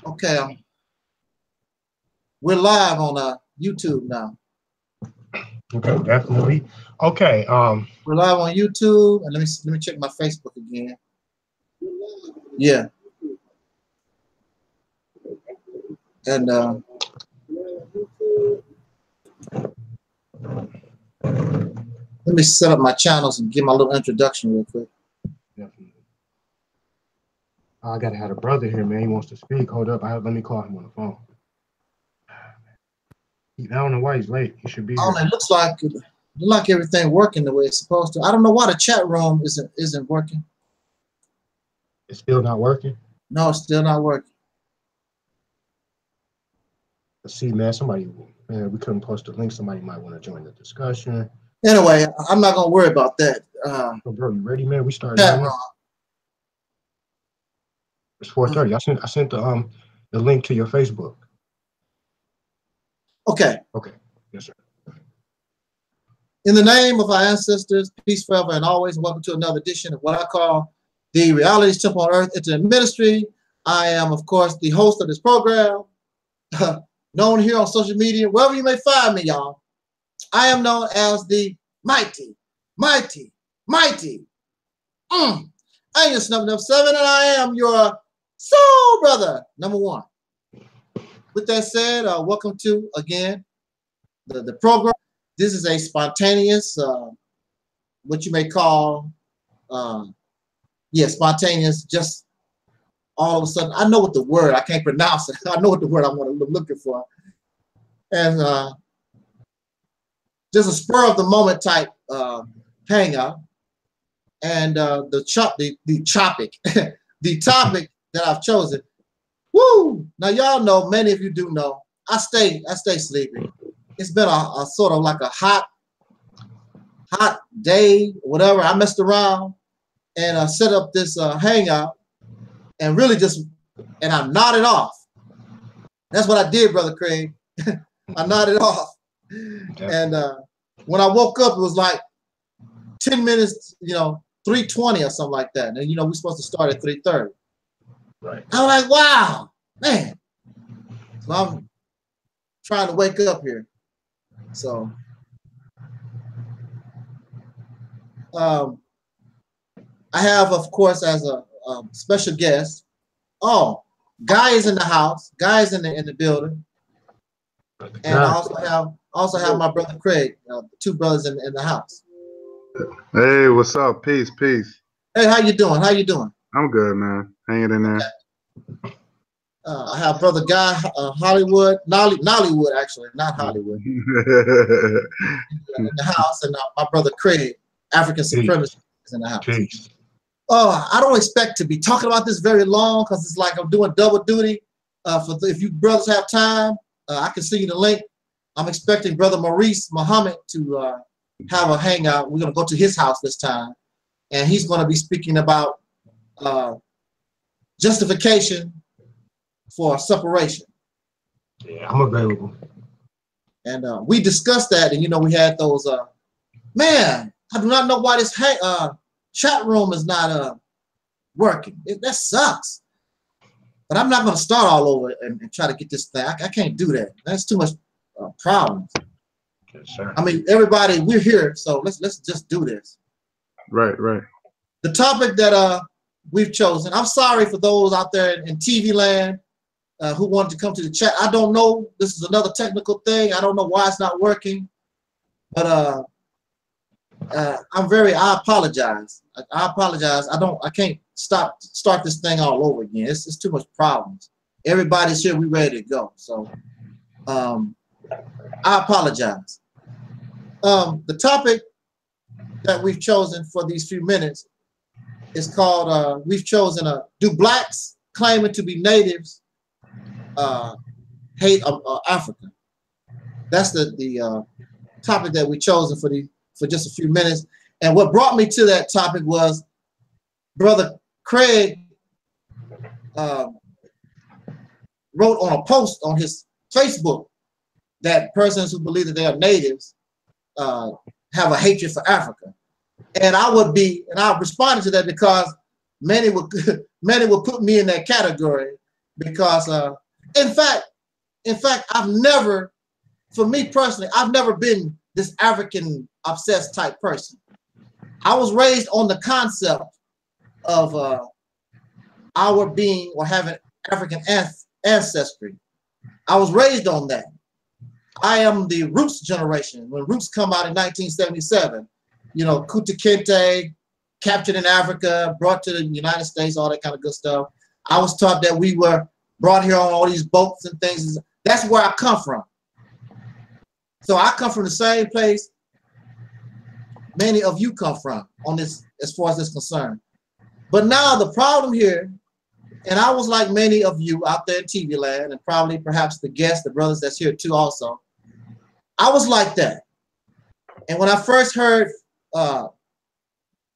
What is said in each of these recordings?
Okay, we're live on YouTube now. Okay, definitely. Okay, we're live on YouTube, and let me check my Facebook again. Yeah, and let me set up my channels and give my little introduction real quick. Definitely. I gotta have a brother here, man. He wants to speak. Hold up, let me call him on the phone. I don't know why he's late. He should be here. It looks like everything working the way it's supposed to. I don't know why the chat room isn't working. It's still not working? No, it's still not working. Let's see, man. We couldn't post a link. Somebody might want to join the discussion. Anyway, I'm not gonna worry about that. So bro, you ready, man? We started. It's 4:30. I sent the link to your Facebook. Okay. Okay. Yes, sir. In the name of our ancestors, peace forever and always. Welcome to another edition of what I call the Reality's Temple on Earth Internet Ministry. I am, of course, the host of this program, known here on social media, wherever you may find me, y'all. I am known as the mighty. I am your Snub 7, and I am your soul brother, #1. With that said, welcome to, again, the program. This is a spontaneous, what you may call, spontaneous, just all of a sudden. I know what the word, I can't pronounce it. I know what the word I'm looking for. And just a spur of the moment type hangout. And the topic that I've chosen. Woo! Now y'all know, many of you do know, I stay sleepy. It's been a sort of like a hot day, whatever. I messed around and set up this hangout and really and I nodded off. That's what I did, Brother Craig. I nodded off. And when I woke up, it was like 10 minutes, 3:20 or something like that. And we're supposed to start at 3:30. Right. I'm like, wow, man. So I'm trying to wake up here. So I have, of course, as a special guest. Oh, Guy is in the house. Guy is in the building. And I also have my brother Craig, two brothers in the house. Hey, what's up? Peace. Hey, how you doing? I'm good, man. Hanging in there. Okay. I have brother Guy, Hollywood, Nollywood, actually, not Hollywood, in the house, and my brother Craig, African supremacist, is in the house. Peace. I don't expect to be talking about this very long because it's like I'm doing double duty. If you brothers have time, I can send you the link. I'm expecting Brother Maurice Muhammad to have a hangout. We're going to go to his house this time, and he's going to be speaking about justification for separation. Yeah, I'm available. And we discussed that, and we had those. Man, I do not know why this chat room is not working. That sucks. But I'm not going to start all over and try to get this thing. I can't do that. That's too much problems. Yes, sir. I mean, everybody, we're here, so let's just do this. Right. The topic that we've chosen. I'm sorry for those out there in TV land who wanted to come to the chat. I don't know. This is another technical thing. I don't know why it's not working, but I apologize. I apologize. I can't start this thing all over again. It's too much problems. Everybody's here. We ready to go. So I apologize. The topic that we've chosen for these few minutes is called, we've chosen do blacks claiming to be natives hate Africa? That's the topic that we chosen for just a few minutes. And what brought me to that topic was Brother Craig wrote on a post on his Facebook that persons who believe that they are natives have a hatred for Africa. And I responded to that because many would put me in that category. because in fact, I've never, for me personally, I've never been this African obsessed type person. I was raised on the concept of our being or having African ancestry. I was raised on that. I am the Roots generation. When Roots come out in 1977, you know, Kunta Kinte, captured in Africa, brought to the United States, all that kind of good stuff. I was taught that we were brought here on all these boats and things. That's where I come from. So I come from the same place many of you come from on this, as far as this concerned. But now the problem here, and I was like many of you out there in TV land, and probably perhaps the guests, the brothers that's here too also, I was like that. And when I first heard a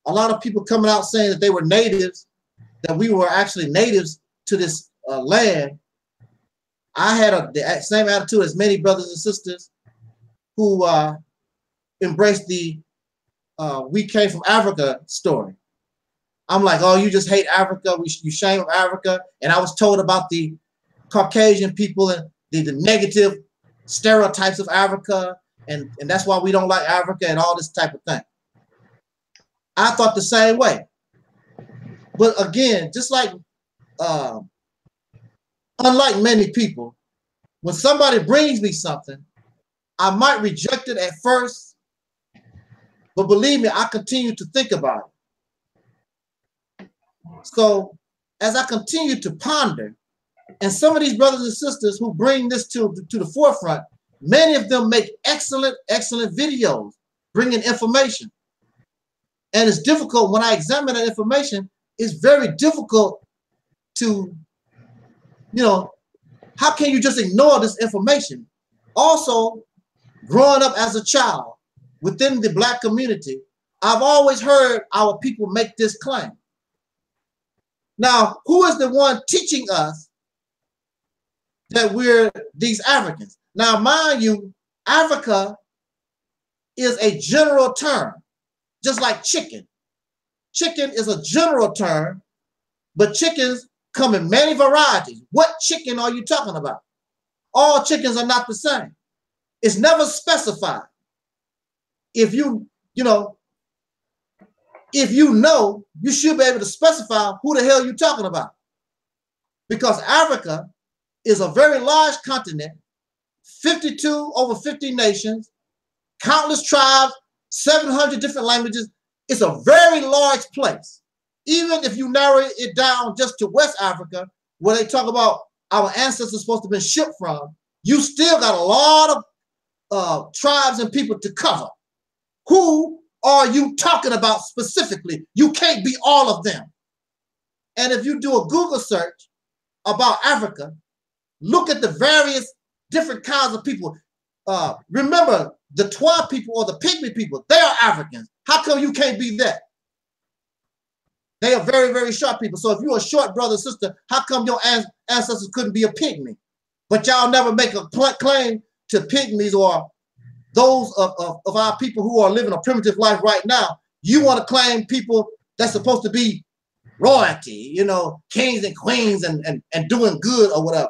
lot of people coming out saying that they were natives, that we were actually natives to this land, I had the same attitude as many brothers and sisters who embraced the we came from Africa story. I'm like, oh, you just hate Africa, you shame of Africa. And I was told about the Caucasian people and the negative stereotypes of Africa, and that's why we don't like Africa and all this type of thing. I thought the same way. But again, just like, unlike many people, when somebody brings me something, I might reject it at first, but believe me, I continue to think about it. So as I continue to ponder, and some of these brothers and sisters who bring this to the forefront, many of them make excellent videos, bringing information. And it's difficult when I examine that information, it's very difficult to, you know, how can you just ignore this information? Also, growing up as a child within the Black community, I've always heard our people make this claim. Now, who is the one teaching us that we're these Africans? Now, mind you, Africa is a general term, just like chicken. Chicken is a general term, but chickens come in many varieties. What chicken are you talking about? All chickens are not the same. It's never specified. If you know, you should be able to specify who the hell you're talking about. Because Africa is a very large continent, over 50 nations, countless tribes, 700 different languages. It's a very large place. Even if you narrow it down just to West Africa, where they talk about our ancestors supposed to have been shipped from, you still got a lot of tribes and people to cover. Who are you talking about specifically? You can't be all of them. And if you do a Google search about Africa, look at the various different kinds of people. Remember, the Twa people or the Pygmy people, they are Africans. How come you can't be that? They are very, very short people. So if you're a short brother or sister, how come your ancestors couldn't be a Pygmy? But y'all never make a claim to Pygmies or those of our people who are living a primitive life right now. You want to claim people that's supposed to be royalty, you know, kings and queens and doing good or whatever.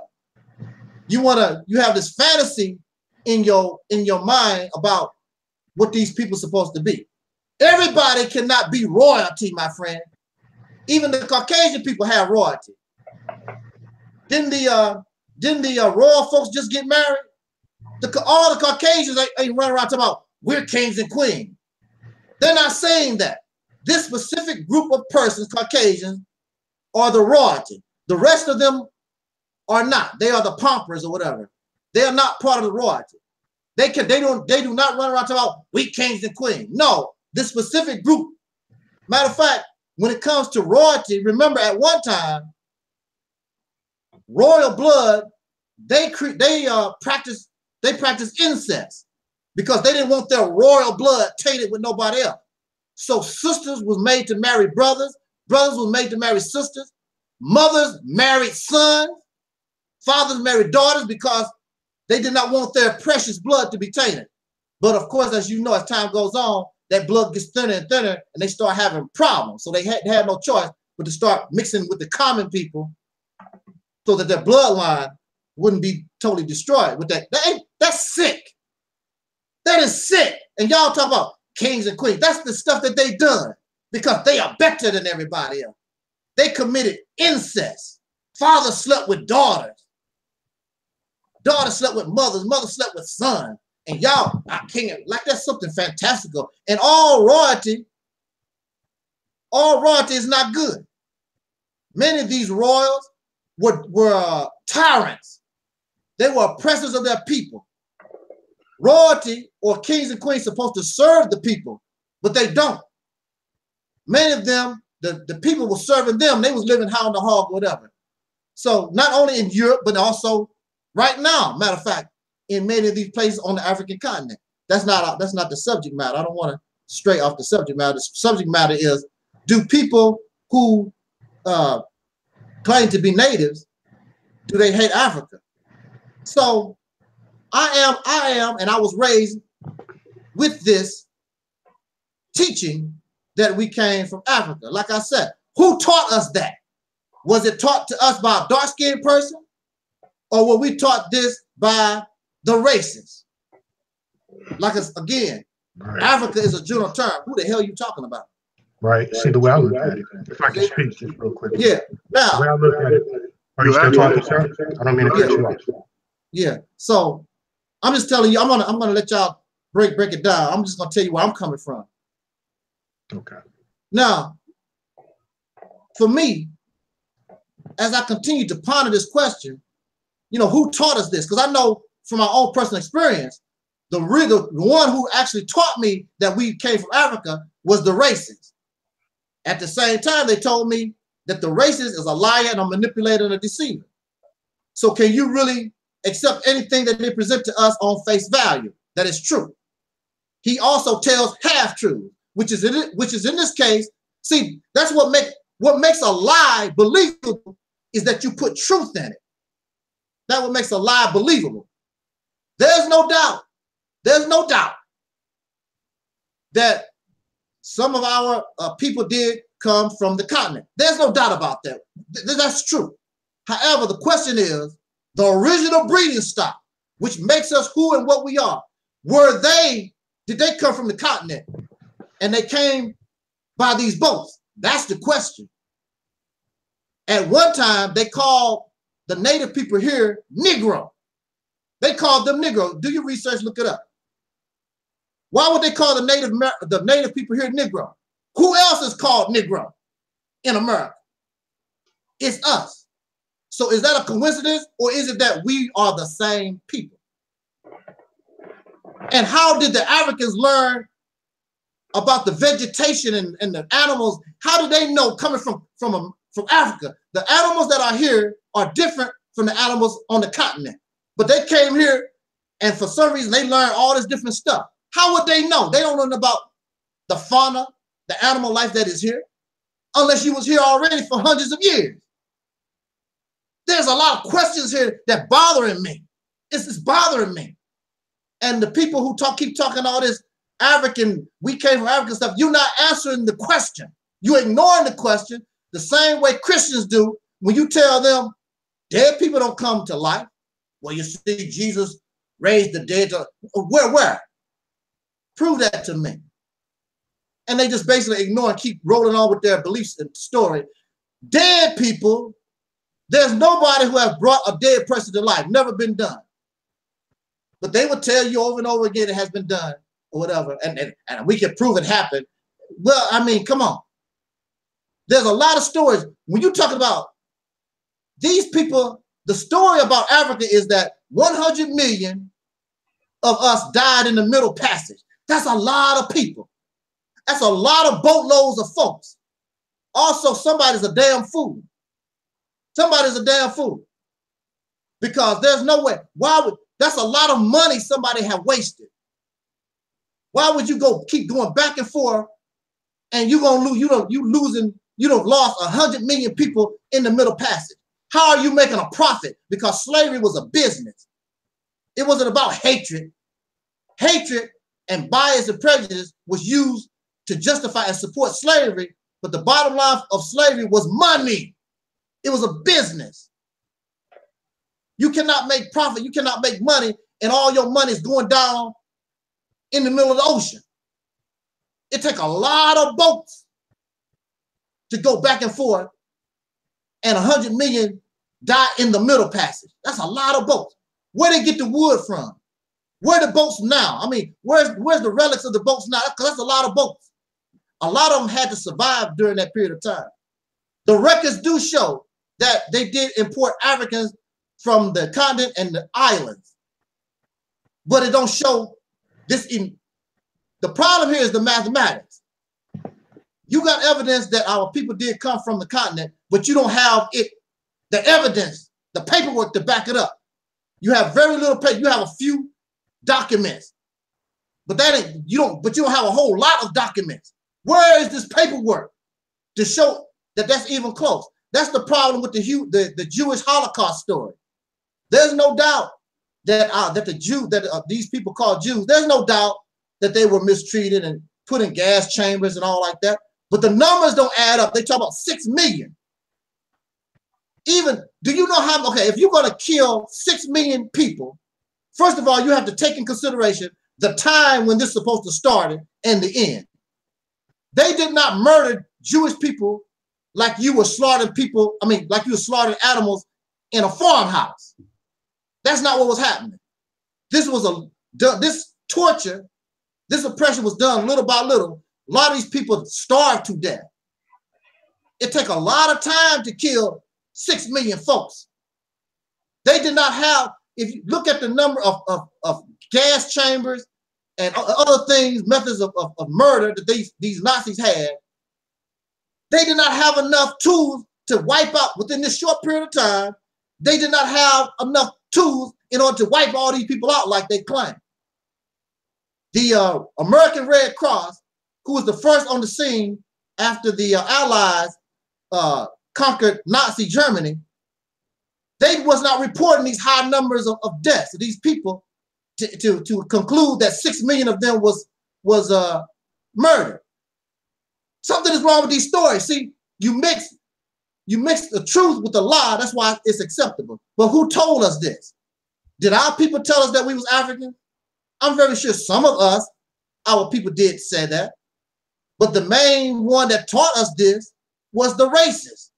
You have this fantasy in your mind about what these people are supposed to be. Everybody cannot be royalty, my friend. Even the Caucasian people have royalty. Didn't the royal folks just get married? All the Caucasians ain't running around talking about we're kings and queens. They're not saying that. This specific group of persons, Caucasians, are the royalty. The rest of them are not. They are the paupers or whatever. They are not part of the royalty. They do not run around talking about we kings and queens. No, this specific group. Matter of fact, when it comes to royalty, remember at one time, royal blood, they practiced incest because they didn't want their royal blood tainted with nobody else. So sisters was made to marry brothers, brothers was made to marry sisters, mothers married sons, fathers married daughters because they did not want their precious blood to be tainted. But of course, as you know, as time goes on, that blood gets thinner and thinner and they start having problems. So they had no choice but to start mixing with the common people so that their bloodline wouldn't be totally destroyed with that. That's sick. That is sick. And y'all talk about kings and queens. That's the stuff that they done because they are better than everybody else. They committed incest. Fathers slept with daughters. Daughters slept with mothers. Mothers slept with sons. And y'all are king. Like that's something fantastical. And all royalty is not good. Many of these royals were tyrants. They were oppressors of their people. Royalty or kings and queens supposed to serve the people, but they don't. Many of them, the people were serving them. They was living high on the hog, whatever. So not only in Europe, but also right now, matter of fact, in many of these places on the African continent. That's not the subject matter. I don't want to stray off the subject matter. The subject matter is, do people who claim to be natives, do they hate Africa? So I am, and I was raised with this teaching that we came from Africa. Like I said, who taught us that? Was it taught to us by a dark-skinned person? Or were we taught this by the races? Like, again, right. Africa is a general term. Who the hell are you talking about? Right. See, the way I look at it, if I can speak just real quick. Yeah. Now, the way I look at it, are you still talking, sir? I don't mean to cut you off. Yeah. So I'm just telling you, I'm gonna let y'all break it down. I'm just gonna tell you where I'm coming from. Okay. Now, for me, as I continue to ponder this question, you know, who taught us this? Because I know from my own personal experience, the one who actually taught me that we came from Africa was the racists. At the same time, they told me that the racist is a liar and a manipulator and a deceiver. So can you really accept anything that they present to us on face value that is true? He also tells half-truths, which is in this case, see, that's what makes a lie believable is that you put truth in it. That's what makes a lie believable. There's no doubt that some of our people did come from the continent. There's no doubt about that. That's true. However, the question is, the original breeding stock, which makes us who and what we are, did they come from the continent and they came by these boats? That's the question. At one time, they called the native people here Negro. They called them Negro. Do your research, look it up. Why would they call the native people here Negro? Who else is called Negro in America? It's us. So is that a coincidence, or is it that we are the same people? And how did the Africans learn about the vegetation and the animals? How did they know coming from Africa? The animals that are here are different from the animals on the continent. But they came here, and for some reason, they learned all this different stuff. How would they know? They don't know about the fauna, the animal life that is here, unless you was here already for hundreds of years. There's a lot of questions here that bothering me. It's bothering me. And the people who keep talking all this African, we came from African stuff, you're not answering the question. You're ignoring the question the same way Christians do when you tell them dead people don't come to life. Well, you see Jesus raised the dead. Where? Prove that to me. And they just basically ignore and keep rolling on with their beliefs and story. Dead people, there's nobody who has brought a dead person to life. Never been done. But they will tell you over and over again it has been done or whatever. And we can prove it happened. Well, I mean, come on. There's a lot of stories. When you talk about these people, the story about Africa is that 100 million of us died in the Middle Passage. That's a lot of people. That's a lot of boatloads of folks. Also, somebody's a damn fool. Somebody's a damn fool. Because there's no way. That's a lot of money somebody have wasted. Why would you keep going back and forth and you're gonna lose, you don't lost 100 million people in the Middle Passage? How are you making a profit? Because slavery was a business. It wasn't about hatred. Hatred and bias and prejudice was used to justify and support slavery, but the bottom line of slavery was money. It was a business. You cannot make profit. You cannot make money, and all your money is going down in the middle of the ocean. It takes a lot of boats to go back and forth, and 100 million die in the middle passage. That's a lot of boats. Where they get the wood from? Where the boats now? I mean, where's the relics of the boats now? Because that's a lot of boats. A lot of them had to survive during that period of time. The records do show that they did import Africans from the continent and the islands, but it don't show this. The problem here is the mathematics. You got evidence that our people did come from the continent, but you don't have the evidence, the paperwork to back it up. You have very little paper. You have a few documents, but you don't have a whole lot of documents. Where is this paperwork to show that that's even close? That's the problem with the Jewish Holocaust story. There's no doubt that these people called Jews, there's no doubt that they were mistreated and put in gas chambers and all like that. But the numbers don't add up. They talk about 6 million. Even, do you know how, okay, if you're going to kill 6 million people, first of all, you have to take in consideration the time when this is supposed to start and the end. They did not murder Jewish people like you were slaughtering people, like you were slaughtering animals in a farmhouse. That's not what was happening. This torture, this oppression was done little by little. A lot of these people starved to death. It took a lot of time to kill 6 million folks. They did not have, if you look at the number of gas chambers and other things, methods of murder that these Nazis had, they did not have enough tools to wipe out within this short period of time. They did not have enough tools in order to wipe all these people out like they claim. The American Red Cross, who was the first on the scene after the Allies conquered Nazi Germany, they was not reporting these high numbers of deaths of these people to conclude that 6 million of them was murdered. Something is wrong with these stories. See, you mix the truth with the lie. That's why it's acceptable. But who told us this? Did our people tell us that we was African? I'm very sure some of us, our people did say that. But the main one that taught us this was the racists.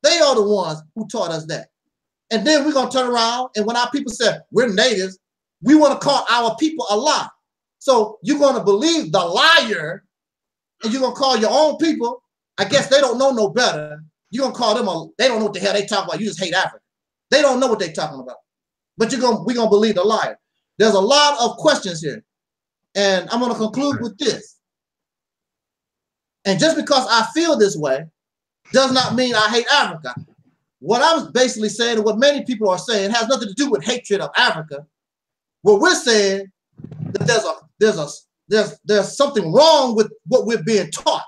They are the ones who taught us that. And then we're going to turn around, and when our people say we're natives, we want to call our people a lie. So you're going to believe the liar, and you're going to call your own people, I guess they don't know no better. You're going to call them, they don't know what the hell they talk about. You just hate Africa. They don't know what they're talking about. But we're going to believe the liar. There's a lot of questions here. And I'm going to conclude with this. And just because I feel this way does not mean I hate Africa. What I'm basically saying, and what many people are saying, has nothing to do with hatred of Africa. What we're saying that there's something wrong with what we're being taught.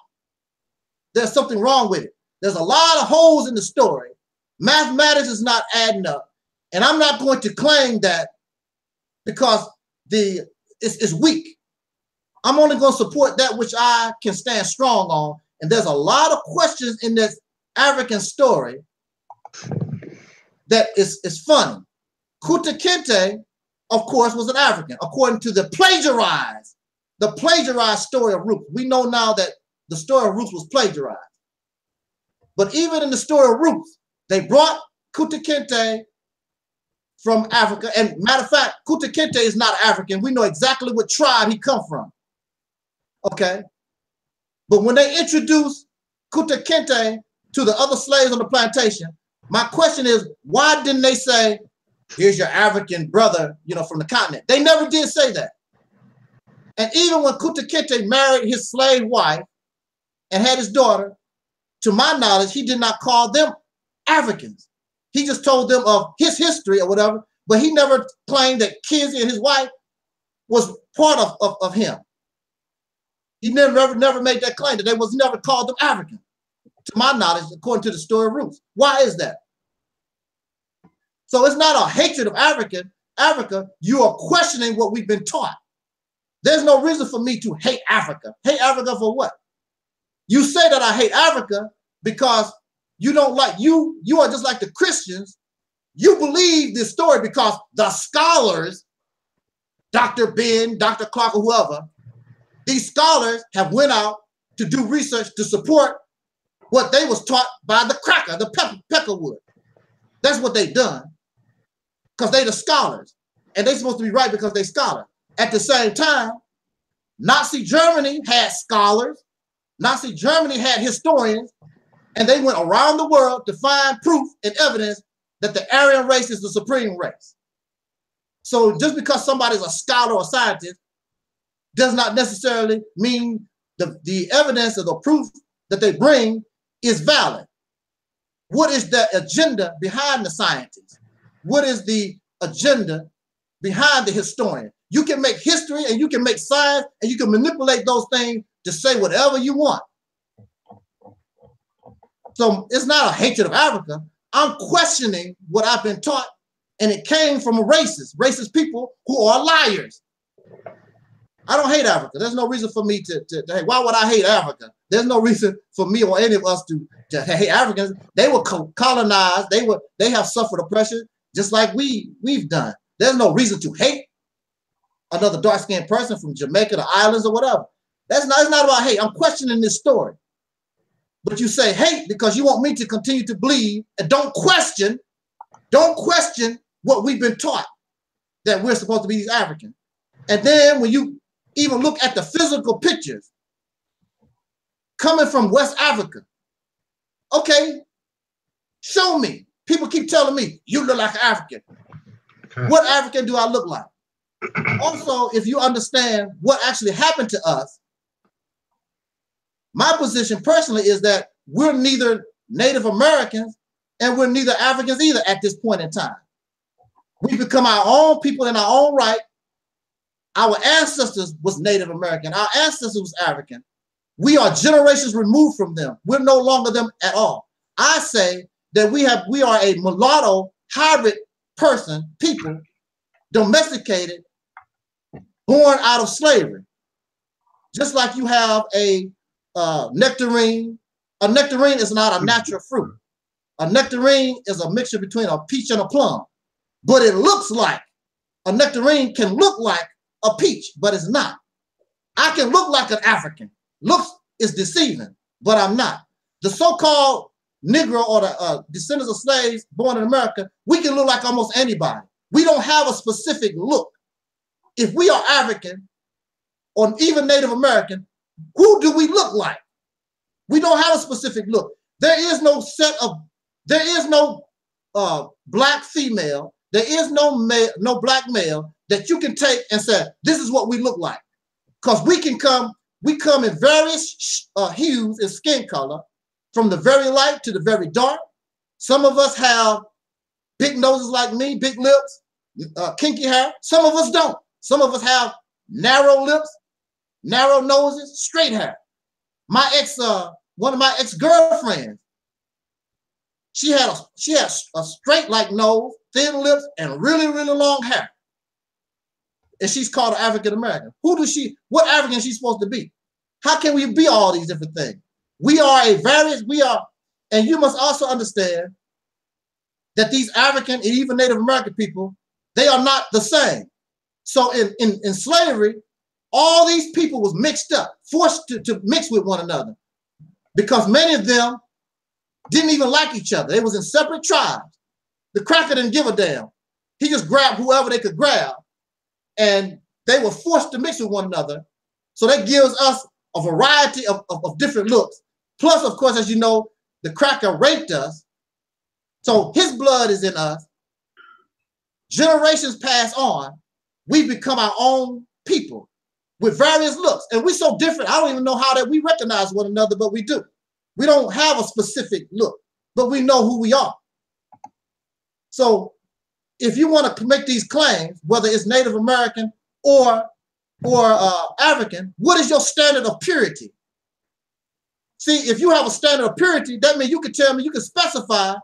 There's something wrong with it. There's a lot of holes in the story. Mathematics is not adding up. And I'm not going to claim that because it's weak. I'm only going to support that which I can stand strong on. And there's a lot of questions in this African story that is funny. Kunta Kinte, of course, was an African, according to the plagiarized story of Roots. We know now that the story of Roots was plagiarized. But even in the story of Roots, they brought Kunta Kinte from Africa. And matter of fact, Kunta Kinte is not African. We know exactly what tribe he come from. Okay? But when they introduced Kunta Kinte to the other slaves on the plantation, my question is, why didn't they say, here's your African brother, from the continent? They never did say that. And even when Kunta Kinte married his slave wife and had his daughter, to my knowledge, he did not call them Africans. He just told them of his history or whatever, but he never claimed that Kizzy and his wife was part of him. He never made that claim, that they was never called them African, to my knowledge, according to the story of Roots. Why is that? So it's not a hatred of Africa. You are questioning what we've been taught. There's no reason for me to hate Africa. Hate Africa for what? You say that I hate Africa because you don't like, you are just like the Christians You believe this story because the scholars, Dr. Ben, Dr. Clark, or whoever, these scholars have went out to do research to support what they was taught by the cracker, the peckerwood. That's what they've done because they the scholars. And they're supposed to be right because they scholars. At the same time, Nazi Germany had scholars. Nazi Germany had historians. And they went around the world to find proof and evidence that the Aryan race is the supreme race. So just because somebody's a scholar or scientist does not necessarily mean the evidence or the proof that they bring is valid. What is the agenda behind the scientist? What is the agenda behind the historian? You can make history and you can make science and you can manipulate those things to say whatever you want. So it's not a hatred of Africa. I'm questioning what I've been taught, and it came from a racist people who are liars. I don't hate Africa. There's no reason for me to hate. Why would I hate Africa? There's no reason for me or any of us to hate Africans. They were colonized. They have suffered oppression just like we've done. There's no reason to hate another dark-skinned person from Jamaica, the islands, or whatever. It's not about hate. I'm questioning this story. But you say hate because you want me to continue to believe and don't question what we've been taught, that we're supposed to be these Africans. And then when you even look at the physical pictures coming from West Africa, okay, show me. People keep telling me, you look like an African. What African do I look like? Also, if you understand what actually happened to us, my position personally is that we're neither Native Americans and we're neither Africans either at this point in time. We've become our own people in our own right. Our ancestors was Native American. Our ancestors was African. We are generations removed from them. We're no longer them at all. I say that we are a mulatto hybrid people, domesticated, born out of slavery. Just like you have a nectarine. A nectarine is not a natural fruit. A nectarine is a mixture between a peach and a plum. But it looks like, a nectarine can look like a peach, but it's not. I can look like an African. Looks is deceiving, but I'm not. The so-called Negro or the descendants of slaves born in America, we can look like almost anybody. We don't have a specific look. If we are African or even Native American, who do we look like? We don't have a specific look. There is no black female, there is no black male that you can take and say, this is what we look like. Because we come in various hues and skin color, from the very light to the very dark. Some of us have big noses like me, big lips, kinky hair. Some of us don't. Some of us have narrow lips, narrow noses, straight hair. One of my ex-girlfriends, she had a straight like nose, thin lips, and really, really long hair. And she's called an African American. What African is she supposed to be? How can we be all these different things? And you must also understand that these African and even Native American people, they are not the same. So in slavery, all these people was mixed up, forced to mix with one another, because many of them didn't even like each other. They was in separate tribes. The cracker didn't give a damn. He just grabbed whoever they could grab, and they were forced to mix with one another. So that gives us a variety of different looks. Plus, of course, as you know, the cracker raped us. So his blood is in us. Generations pass on. We become our own people with various looks. And we're so different, I don't even know how that we recognize one another, but we do. We don't have a specific look, but we know who we are. So if you want to make these claims, whether it's Native American or African, what is your standard of purity? See, if you have a standard of purity, that means you can tell me, you can specify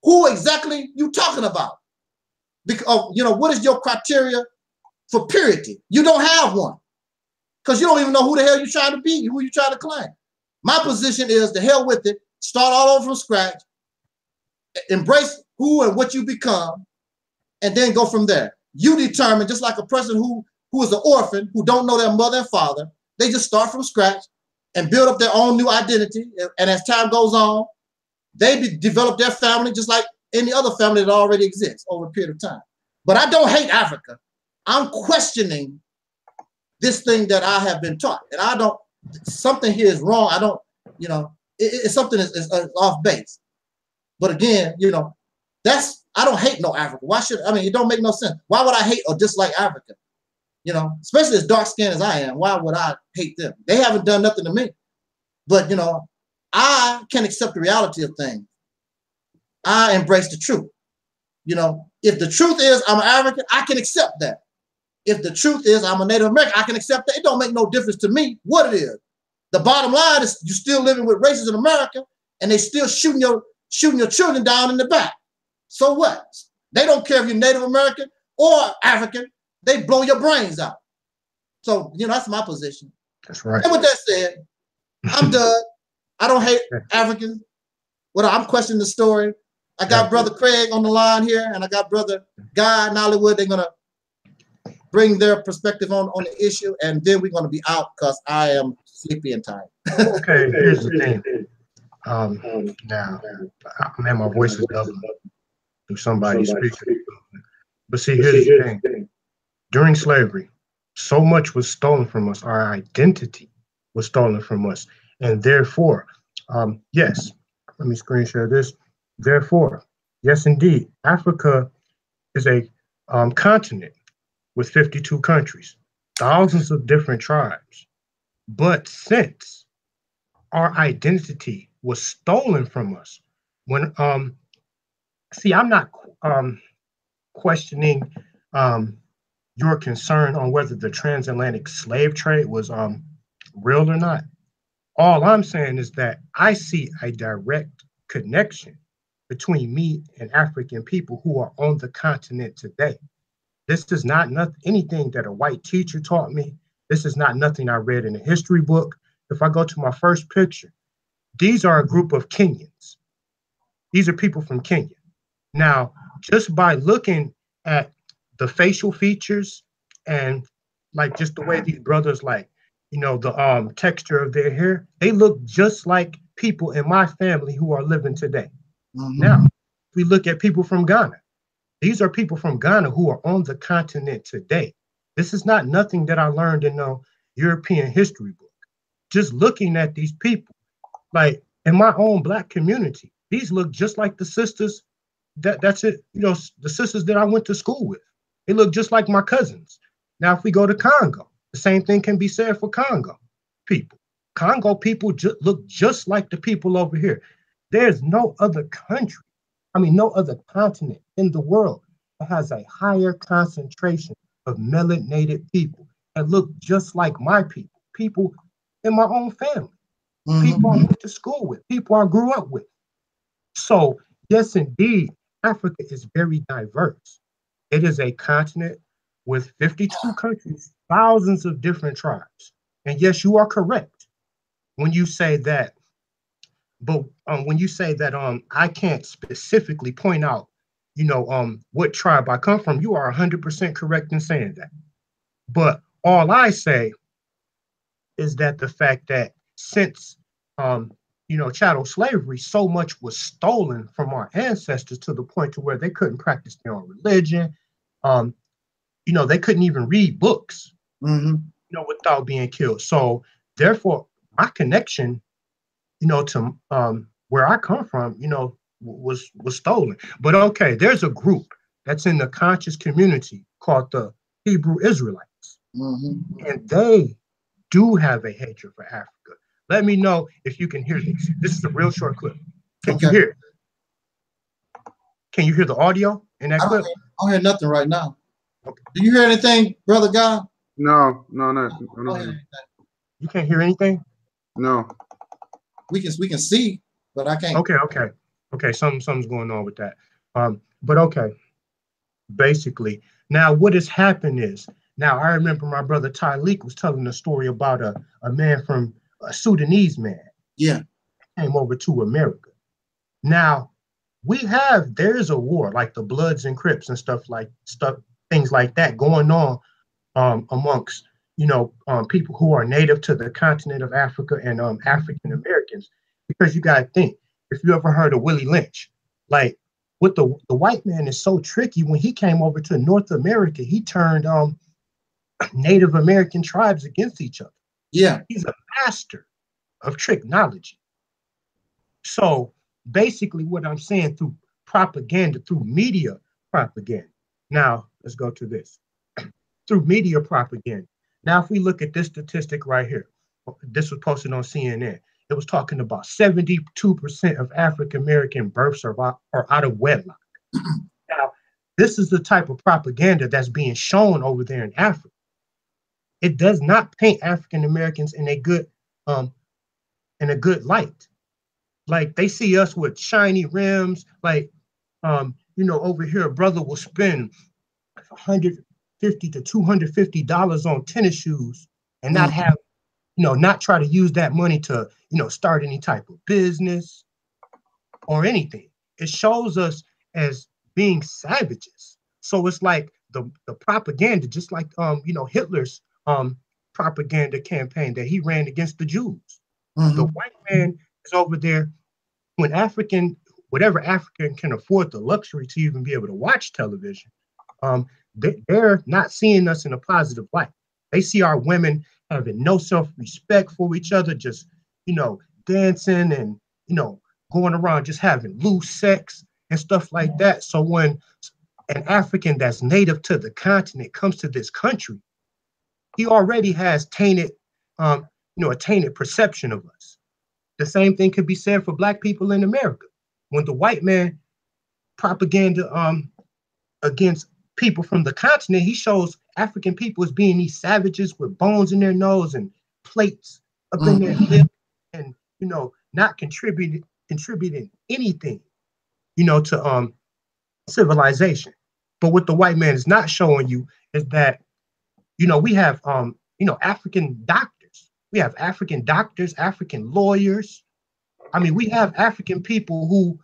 who exactly you're talking about. Because, what is your criteria for purity? You don't have one, because you don't even know who the hell you're trying to be, who you're trying to claim. My position is, the hell with it, start all over from scratch, embrace who and what you become, and then go from there. You determine, just like a person who is an orphan, who don't know their mother and father, they just start from scratch and build up their own new identity. And as time goes on, they develop their family just like any other family that already exists over a period of time. But I don't hate Africa. I'm questioning this thing that I have been taught. And I don't, something here is wrong. I don't, you know, it's something is off base. But again, you know, I don't hate no Africa. Why should, I mean, it don't make no sense. Why would I hate or dislike Africa? You know, especially as dark skinned as I am, why would I hate them? They haven't done nothing to me. But, you know, I can accept the reality of things. I embrace the truth. You know, if the truth is I'm an African, I can accept that. If the truth is I'm a Native American, I can accept that. It don't make no difference to me what it is. The bottom line is you're still living with racists in America, and they still shooting your children down in the back. So what? They don't care if you're Native American or African. They blow your brains out. So, you know, that's my position. That's right. And with that said, I'm done. I don't hate Africans. Well, I'm questioning the story. I got Brother Craig on the line here, and I got Brother Guy in Hollywood. They're going to bring their perspective on the issue, and then we're going to be out because I am sleepy and tired. Okay, here's the thing. Now, man, my voice is double through somebody speaking. But see, here's the thing. During slavery, so much was stolen from us. Our identity was stolen from us. And therefore, yes, let me screen share this. Therefore, yes, indeed, Africa is a continent with 52 countries, thousands of different tribes. But since our identity was stolen from us, when, see, I'm not questioning your concern on whether the transatlantic slave trade was real or not. All I'm saying is that I see a direct connection between me and African people who are on the continent today. This is not anything that a white teacher taught me. This is not nothing I read in a history book. If I go to my first picture, these are a group of Kenyans. These are people from Kenya. Now, just by looking at the facial features and like just the way these brothers, like, you know, the texture of their hair, they look just like people in my family who are living today. Now, if we look at people from Ghana, these are people from Ghana who are on the continent today. This is not nothing that I learned in no European history book. Just looking at these people, like in my own Black community, these look just like the sisters that's it, you know, the sisters that I went to school with. They look just like my cousins. Now, if we go to Congo, the same thing can be said for Congo people. Congo people look just like the people over here. There's no other country, no other continent in the world that has a higher concentration of melanated people that look just like my people, people in my own family, people I went to school with, people I grew up with. So, yes, indeed, Africa is very diverse. It is a continent with 52 countries, thousands of different tribes. And yes, you are correct when you say that. But when you say that I can't specifically point out, you know, what tribe I come from, you are 100% correct in saying that. But all I say is that the fact that since, you know, chattel slavery, so much was stolen from our ancestors to the point to where they couldn't practice their own religion. You know, they couldn't even read books, you know, without being killed. So therefore, my connection, you know, to where I come from, you know, was stolen. But okay, there's a group that's in the conscious community called the Hebrew Israelites, and they do have a hatred for Africa. Let me know if you can hear this. This is a real short clip. Can you hear it? Can you hear the audio in that clip? I don't hear nothing right now. Okay. Do you hear anything, Brother Guy? No. You can't hear anything? No. We can see, but I can't. Okay. Something's going on with that. But okay. Basically, now what has happened is, now I remember my brother Taalik was telling a story about a man from a Sudanese man. Yeah. Came over to America. Now, there's a war like the Bloods and Crips and things like that going on amongst people who are native to the continent of Africa and African Americans, because you gotta think, if you ever heard of Willie Lynch, like with the white man is so tricky. When he came over to North America, he turned Native American tribes against each other. Yeah, he's a master of tricknology. So basically what I'm saying, through propaganda, through media propaganda. Now let's go to this. Through media propaganda. Now if we look at this statistic right here, this was posted on CNN. It was talking about 72% of African American births are out of wedlock. Now, this is the type of propaganda that's being shown over there in Africa. It does not paint African Americans in a good light. Like, they see us with shiny rims. Like, over here, a brother will spend $150 to $250 on tennis shoes and not have, not try to use that money to, start any type of business or anything. It shows us as being savages. So it's like the propaganda, just like, Hitler's propaganda campaign that he ran against the Jews. The white man is over there when whatever African can afford the luxury to even be able to watch television, they're not seeing us in a positive light. They see our women having no self-respect for each other, just, dancing and, going around just having loose sex and stuff like that. So when an African that's native to the continent comes to this country, he already has tainted, a tainted perception of us. The same thing could be said for Black people in America. When the white man propaganda against people from the continent, he shows African people as being these savages with bones in their nose and plates up in their lip, and not contributing anything, to civilization. But what the white man is not showing you is that, we have African doctors. We have African doctors, African lawyers. I mean, we have African people who,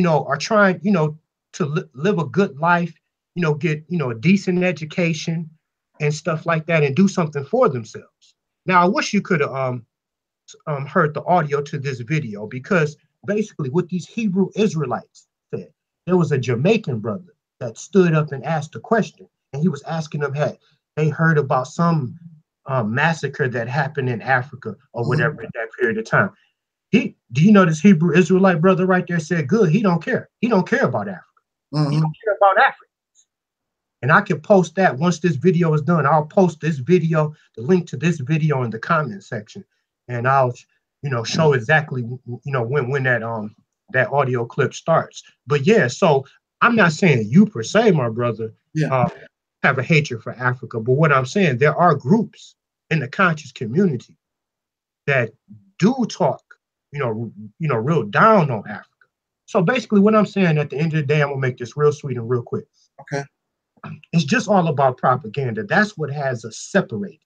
are trying, to live a good life, get, a decent education and stuff like that, and do something for themselves. Now, I wish you could have heard the audio to this video, because basically what these Hebrew Israelites said, there was a Jamaican brother that stood up and asked a question, and he was asking them, had they heard about some massacre that happened in Africa or whatever at that period of time. Do you know this Hebrew Israelite brother right there said, good, he don't care. He don't care about Africa. He don't care about Africans. And I can post that once this video is done. I'll post this video, the link to this video in the comment section, and I'll, show exactly, when that audio clip starts. But yeah, so I'm not saying you per se, my brother, have a hatred for Africa, but what I'm saying, there are groups in the conscious community that do talk, real down on Africa. So basically what I'm saying, at the end of the day, I'm gonna make this real sweet and real quick. Okay. It's just all about propaganda. That's what has us separated.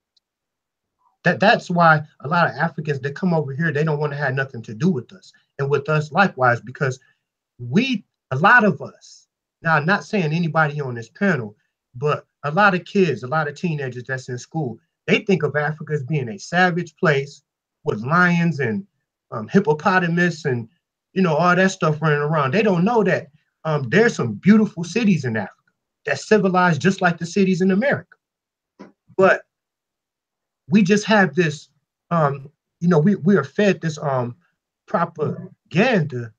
That's why a lot of Africans that come over here, they don't want to have nothing to do with us, and with us likewise, because a lot of us, now I'm not saying anybody on this panel, but a lot of kids, a lot of teenagers that's in school, they think of Africa as being a savage place with lions and hippopotamus and, all that stuff running around. They don't know that there's some beautiful cities in Africa that's civilized just like the cities in America. But we just have this, we are fed this propaganda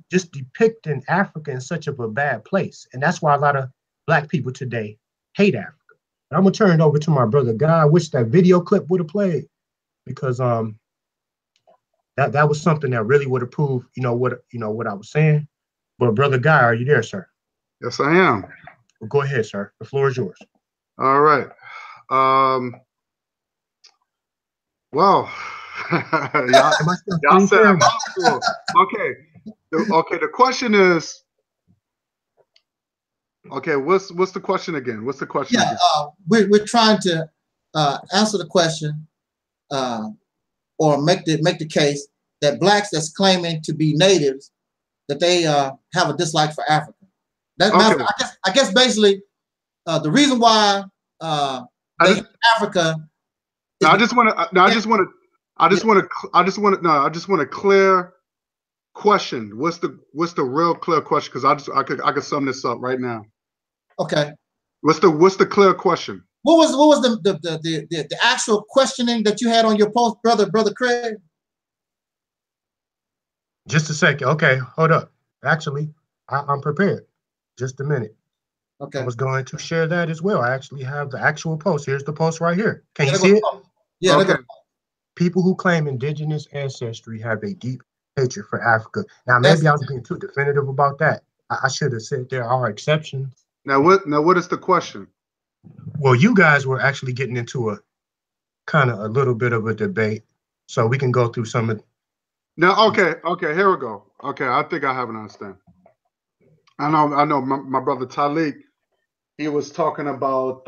just depicting Africa in such of a bad place. And that's why a lot of Black people today hate Africa. And I'm gonna turn it over to my brother Guy. I wish that video clip would have played, because that was something that really would have proved, what I was saying. But brother Guy, are you there, sir? Yes, I am. Well, go ahead, sir. The floor is yours. All right. Well, y'all said I'm possible. Okay. The question is, okay, what's the question again? What's the question? Yeah, we're trying to answer the question, or make the case that Blacks that's claiming to be natives, that they have a dislike for Africa. That Okay. I guess basically the reason why they hate Africa. I just want to clear question. What's the real clear question? Because I could sum this up right now. Okay. What's the clear question? What was the actual questioning that you had on your post, brother Craig? Just a second. Okay, hold up. Actually, I'm prepared. Just a minute. Okay. I was going to share that as well. I actually have the actual post. Here's the post right here. Can you see it? Yeah. Okay. People who claim indigenous ancestry have a deep hatred for Africa. Now, maybe I was being too definitive about that. I should have said there are exceptions. Now what is the question? Well, you guys were actually getting into a little bit of a debate, so we can go through some of. Now, okay, here we go. Okay, I think I have an understanding. I know. My brother Taalik, he was talking about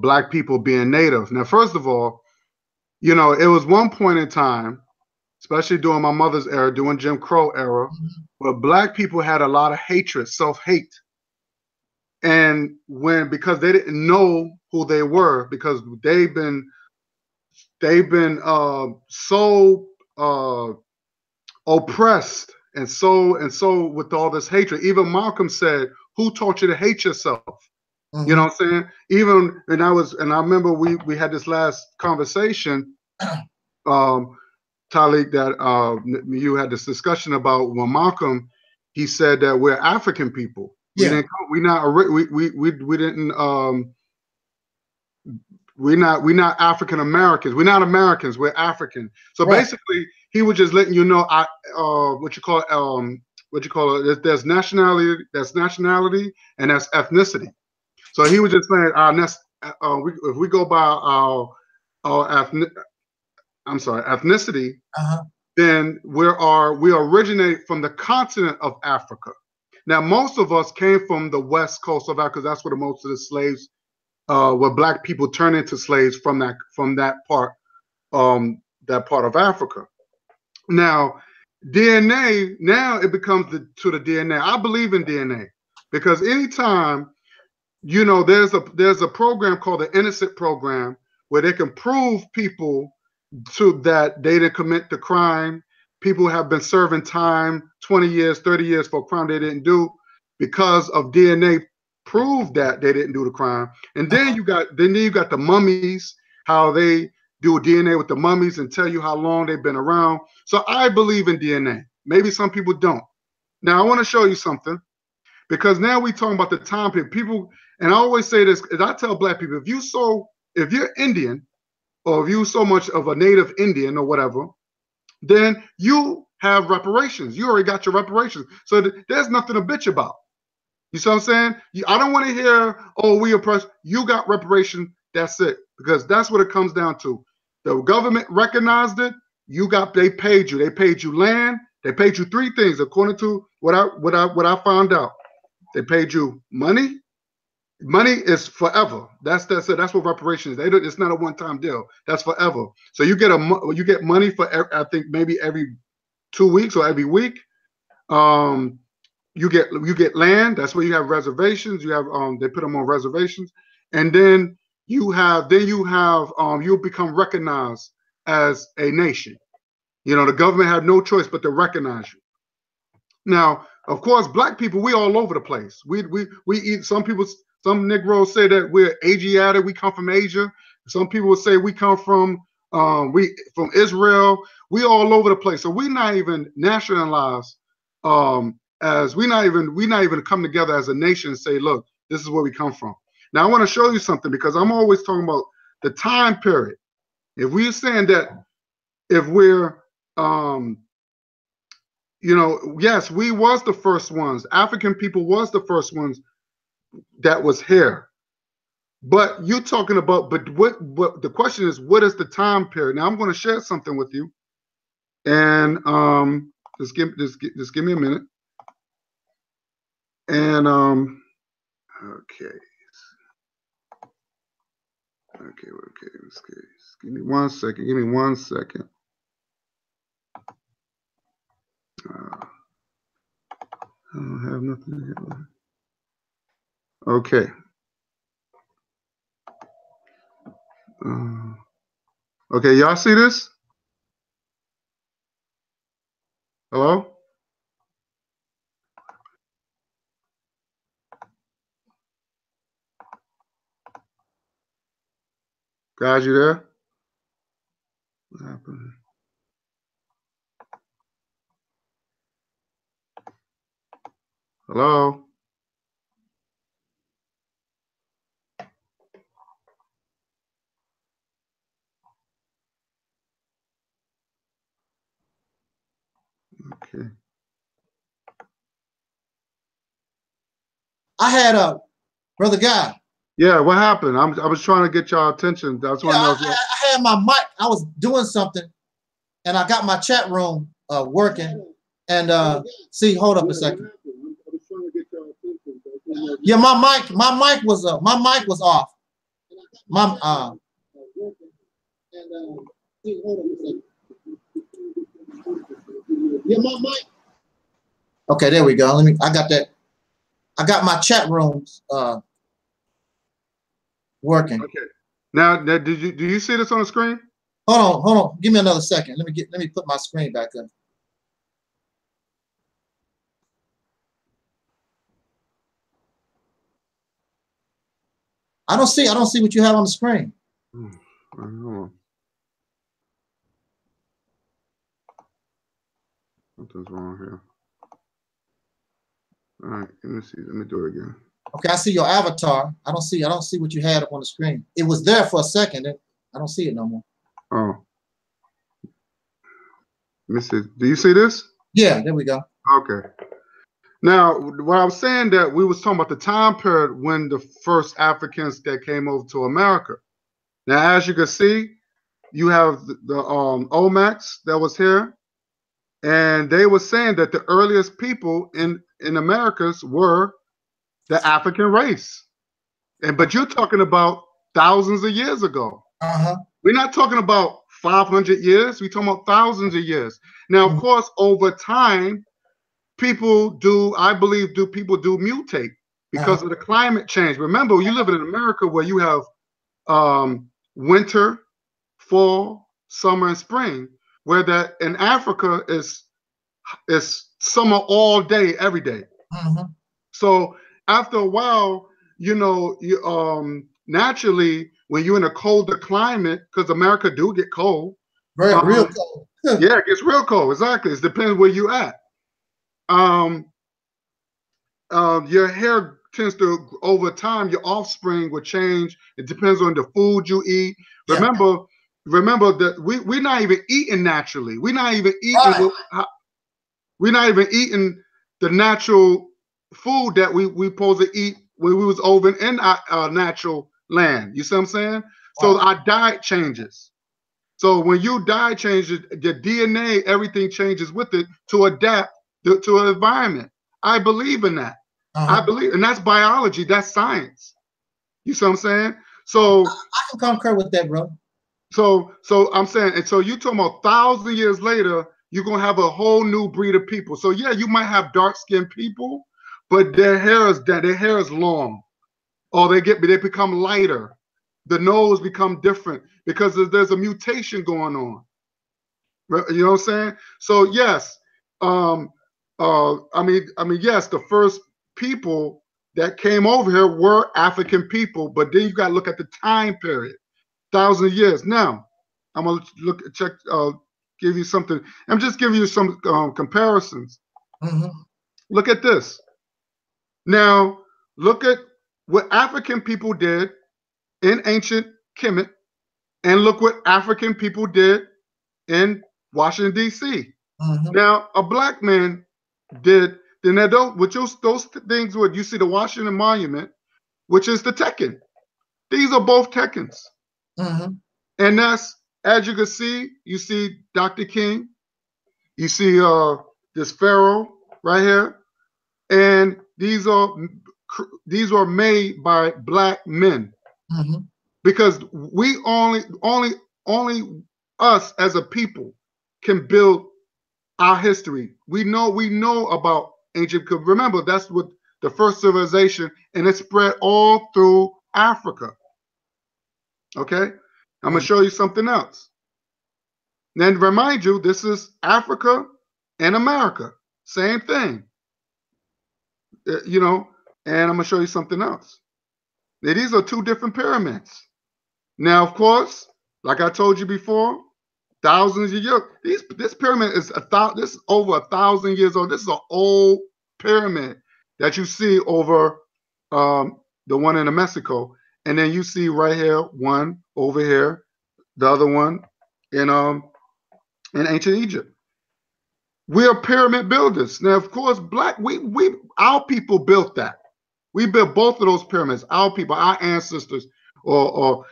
black people being native. Now, first of all, it was one point in time, especially during my mother's era, during Jim Crow era, where black people had a lot of hatred, self-hate. And because they didn't know who they were, because they've been so oppressed and so with all this hatred. Even Malcolm said, "Who taught you to hate yourself?" Mm-hmm. You know what I'm saying? I remember we had this last conversation, Taalik, that you had this discussion about when Malcolm, he said that we're African people. Yeah. We're not African Americans. We're not Americans. We're African. So right. Basically, he was just letting you know, there's nationality, and that's ethnicity. So he was just saying, if we go by ethnicity, then we originate from the continent of Africa. Now, most of us came from the west coast of Africa. That's where most of the slaves, where black people turn into slaves from that part of Africa. Now, DNA, now it becomes to the DNA. I believe in DNA because anytime, there's a program called the Innocent Program where they can prove people that they didn't commit the crime. People have been serving time, 20 years, 30 years for a crime they didn't do because of DNA prove that they didn't do the crime. And then you got the mummies, how they do DNA with the mummies and tell you how long they've been around. So I believe in DNA. Maybe some people don't. Now I want to show you something, because now we're talking about the time period. People, and I always say this, and I tell black people, if you're Indian, or if you're so much of a native Indian or whatever, then you have reparations. You already got your reparations. So there's nothing to bitch about. You see what I'm saying? I don't want to hear, "Oh, we oppressed." You got reparation. That's it. Because that's what it comes down to. The government recognized it. They paid you. They paid you land. They paid you three things, according to what I found out. They paid you money. Money is forever. That's it. That's what reparations is. It's not a one-time deal. That's forever. So you get money for, I think, maybe every 2 weeks or every week. You get land. That's where you have reservations. You have they put them on reservations, and then you become recognized as a nation. The government had no choice but to recognize you. Now, of course, black people, we all over the place. We eat. Some Negroes say that we're Asiatic. We come from Asia. Some people say we come from Israel. We all over the place. So we're not even nationalized. As we not even come together as a nation and say, look, this is where we come from. Now I want to show you something, because I'm always talking about the time period. If we're saying that, if we're yes, we was the first ones. African people was the first ones that was here. But you're talking about, what the question is, what is the time period? Now I'm going to share something with you, and just give me a minute. And okay. Just give me 1 second. I don't have nothing here. Okay. Okay, y'all see this? Hello? Guys, you there? What happened? Hello? Okay. I had a brother guy. Yeah, what happened? I was trying to get y'all attention. That's what I had my mic. I was doing something, and I got my chat room working. And see, hold up a second. Yeah, my mic was off. Yeah, my mic. Okay, there we go. I got that. I got my chat rooms working. Okay. Now, do you see this on the screen? Hold on. Give me another second. Let me put my screen back up. I don't see what you have on the screen. I don't know. Something's wrong here. All right, let me see. Let me do it again. Okay, I see your avatar. I don't see what you had up on the screen. It was there for a second. I don't see it no more. Oh. Let me see. Do you see this? Yeah, there we go. Okay. Now, what I was saying that we was talking about the time period when the first Africans that came over to America. Now, as you can see, you have the Olmecs that was here, and they were saying that the earliest people in Americas were the African race. But you're talking about thousands of years ago. We're not talking about 500 years. We're talking about thousands of years. Now, of course, over time, people do mutate because of the climate change. Remember, you live in America where you have winter, fall, summer, and spring, where that in Africa is summer all day, every day. So after a while, you know, naturally, when you're in a colder climate, because America do get cold. Real cold. Yeah, it gets real cold. Exactly. It depends where you at. Your hair tends to, over time, your offspring will change. It depends on the food you eat. Yeah. Remember that we're not even eating naturally. We're not even eating. We're not even eating the natural food that we supposed to eat when we was over in our natural land. You see what I'm saying? So our diet changes. So when your diet changes, the DNA, everything changes with it to adapt to an environment. I believe in that. I believe, and that's biology. That's science. You see what I'm saying? So I can concur with that, bro. So I'm saying, and so you talking about 1,000 years later, you're gonna have a whole new breed of people. So yeah, you might have dark-skinned people, but their hair is long, or they become lighter. The nose become different because there's a mutation going on. You know what I'm saying? So yes, I mean, yes, the first people that came over here were African people, but then you got to look at the time period, 1,000 years. Now, I'm gonna give you something. I'm just giving you some comparisons. Look at this. Now, look at what African people did in ancient Kemet, and look what African people did in Washington, D.C. Now, a black man did, then those things, what you see the Washington Monument, which is the Tekken. These are both Tekkens. And that's, as you can see, you see Dr. King, you see this pharaoh right here, and these are made by black men. Because we only us as a people can build our history. We know about ancient. Remember, that's what the first civilization, and it spread all through Africa. Okay, I'm gonna show you something else. Then remind you, this is Africa and America, same thing. You know, and I'm gonna show you something else. Now, these are two different pyramids. Now, of course, like I told you before, thousands of years. This pyramid is this is over 1,000 years old. This is an old pyramid that you see over the one in Mexico, and then you see right here one over here, the other one in ancient Egypt. We are pyramid builders. Now, of course, our people built that. We built both of those pyramids. Our people, our ancestors, or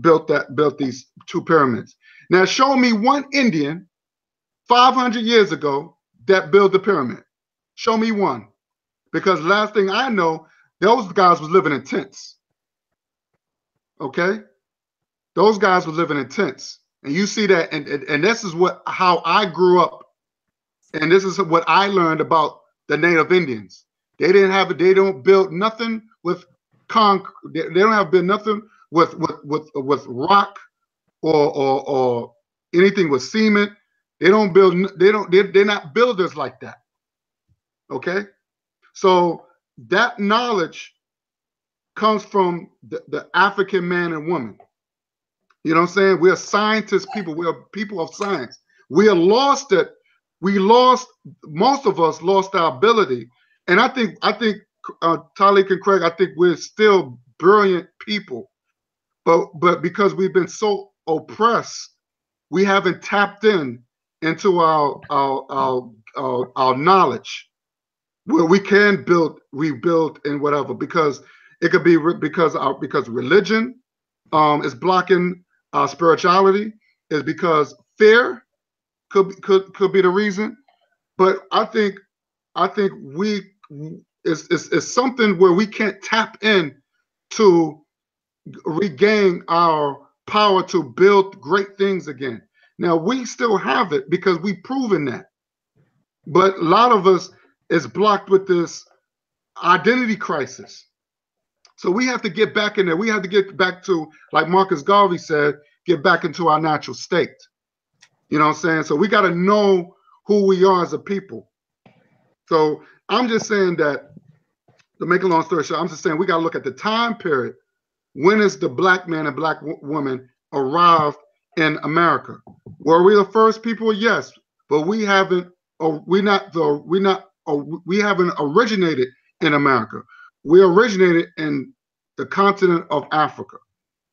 built these two pyramids. Now, show me one Indian 500 years ago that built the pyramid. Show me one, because last thing I know, those guys was living in tents. Okay, those guys were living in tents, and you see that, and this is how I grew up. And this is what I learned about the Native Indians. They don't build nothing with concrete. They don't have built nothing with rock or anything with cement. They're not builders like that. Okay? So that knowledge comes from the African man and woman. You know what I'm saying? We are scientist people. We are people of science. We are lost at most of us lost our ability. And I think Taalik and Craig, I think we're still brilliant people, but because we've been so oppressed, we haven't tapped into our knowledge where we can rebuild and whatever, because it could be because religion is blocking our spirituality, is because fear could be the reason. But I think it's something where we can't tap in to regain our power to build great things again. Now, we still have it because we've proven that, but a lot of us is blocked with this identity crisis. So we have to get back in there. We have to get back to, like Marcus Garvey said, get back into our natural state. You know what I'm saying? So we got to know who we are as a people. So I'm just saying that, to make a long story short, I'm just saying we got to look at the time period. When is the black man and black woman arrived in America? Were we the first people? Yes, but we haven't. We haven't originated in America. We originated in the continent of Africa.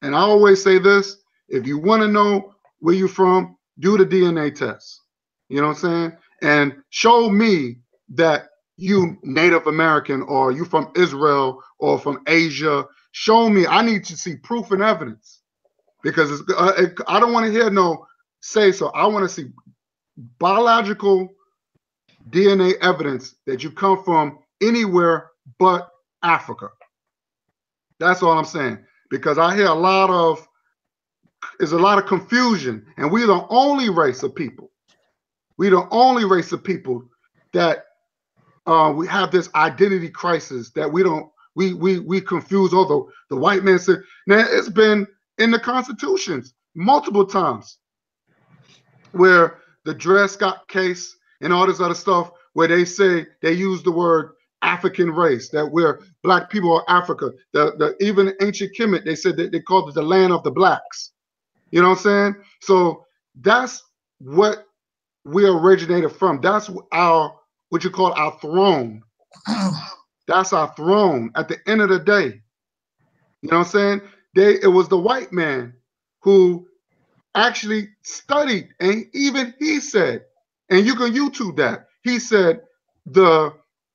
And I always say this: if you want to know where you're from, do the DNA test. You know what I'm saying? And show me that you Native American, or you from Israel, or from Asia. Show me. I need to see proof and evidence, because I don't want to hear no say so. I want to see biological DNA evidence that you come from anywhere but Africa. That's all I'm saying, because I hear there's a lot of confusion, and we're the only race of people. We're the only race of people that we have this identity crisis that we confuse. Although the white man said, now it's been in the constitutions multiple times, where the Dred Scott case and all this other stuff, where they say they use the word African race, that we're black people of Africa. Even ancient Kemet, they said that they called it the land of the blacks. You know what I'm saying? So that's what we originated from. That's what you call our throne. That's our throne at the end of the day. You know what I'm saying? It was the white man who actually studied, and even he said, and you can YouTube that, he said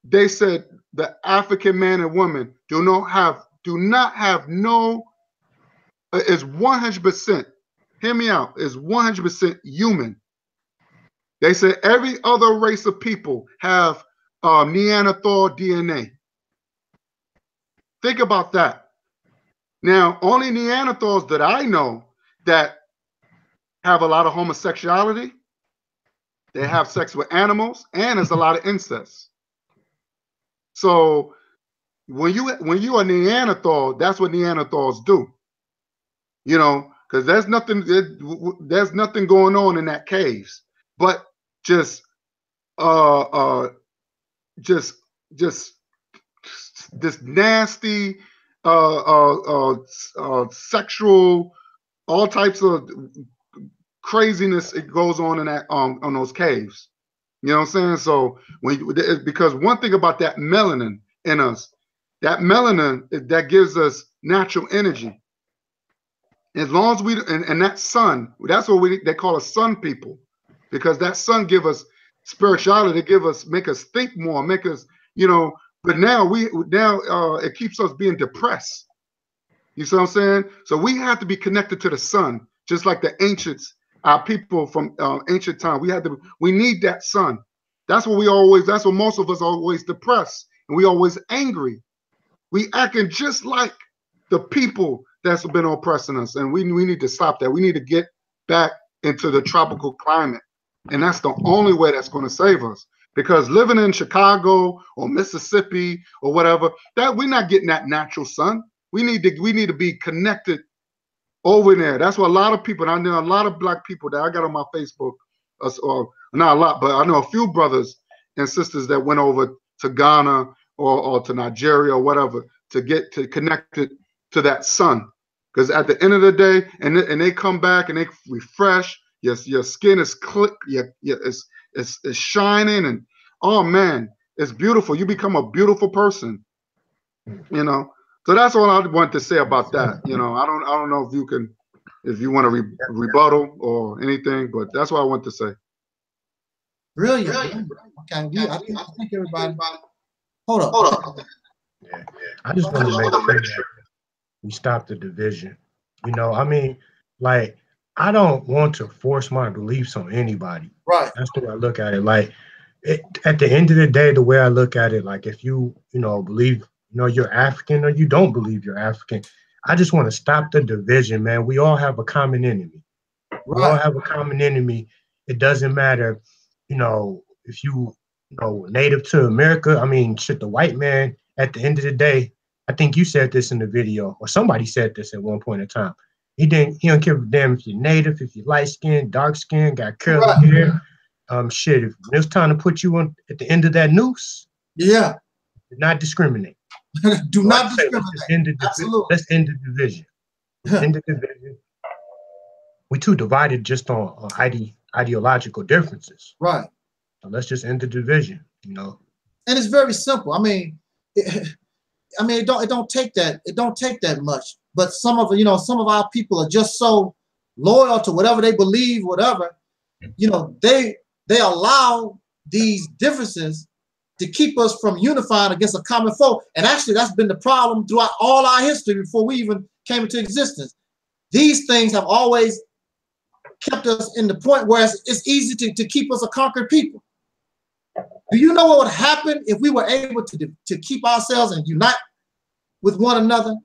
they said the African man and woman do not have no is 100%, hear me out, is 100% human. They said every other race of people have Neanderthal DNA. Think about that. Now, only Neanderthals that I know that have a lot of homosexuality They have sex with animals, and there's a lot of incest. So when you are Neanderthal, that's what Neanderthals do. You know, because there's nothing going on in that caves, but just this nasty sexual, all types of craziness it goes on in that on those caves. You know what I'm saying? So because one thing about that melanin in us, that melanin that gives us natural energy. As long as we and that sun, that's what they call us sun people, because that sun give us spirituality, make us think more, make us, you know. But now it keeps us being depressed. You see what I'm saying? So we have to be connected to the sun, just like the ancients, our people from ancient time. We need that sun. That's what most of us are always depressed, and we always angry. We acting just like the people that's been oppressing us, and we need to stop that. We need to get back into the tropical climate, and that's the only way that's going to save us. Because living in Chicago or Mississippi or whatever, that we're not getting that natural sun. We need to be connected over there. That's what a lot of people, and I know a lot of black people that I got on my Facebook, or not a lot, but I know a few brothers and sisters that went over to Ghana or to Nigeria or whatever to get to connected to that sun. Because at the end of the day, and they come back and they refresh. Your skin is it's shining, and oh man, it's beautiful. You become a beautiful person, you know. So that's all I want to say about that. You know, I don't know if you want to rebuttal or anything, but that's what I want to say. Brilliant. Okay, I think everybody. Hold up. Yeah, I just want to make sure that we stop the division. You know, I mean, like, I don't want to force my beliefs on anybody. Right. That's the way I look at it. Like, at the end of the day, the way I look at it, like, if you believe, you're African, or you don't believe you're African, I just want to stop the division, man. We all have a common enemy. Right. We all have a common enemy. It doesn't matter, if you native to America. I mean, shit, the white man, at the end of the day, I think you said this in the video, or somebody said this at one point in time. He don't give a damn if you're native, if you're light skinned, dark skinned, got curly hair. Shit, if it's time to put you on at the end of that noose, yeah, do not discriminate. Do not discriminate. Absolutely. Let's end the division. End the division. We too divided just on ideological differences. Right. So let's just end the division. And it's very simple. I mean, it don't take that. It don't take that much. But some of our people are just so loyal to whatever they believe, whatever. They allow these differences to keep us from unifying against a common foe. And actually, that's been the problem throughout all our history before we even came into existence. These things have always kept us in the point where it's easy to keep us a conquered people. Do you know what would happen if we were able to keep ourselves and unite with one another?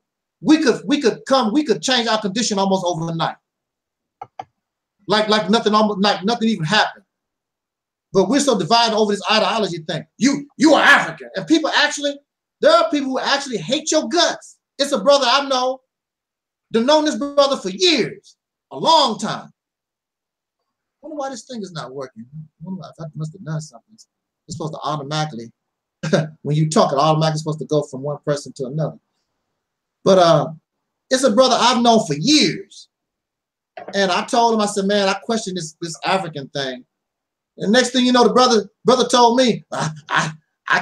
We could change our condition almost overnight. Like nothing even happened. But we're so divided over this ideology thing. You are African. And there are people who actually hate your guts. It's a brother I know. I've known this brother for years, a long time. I wonder why this thing is not working. I wonder if I must have done something. It's supposed to automatically, when you talk, it automatically supposed to go from one person to another. But it's a brother I've known for years. And I told him, I said, man, I question this African thing. And next thing you know, the brother told me, I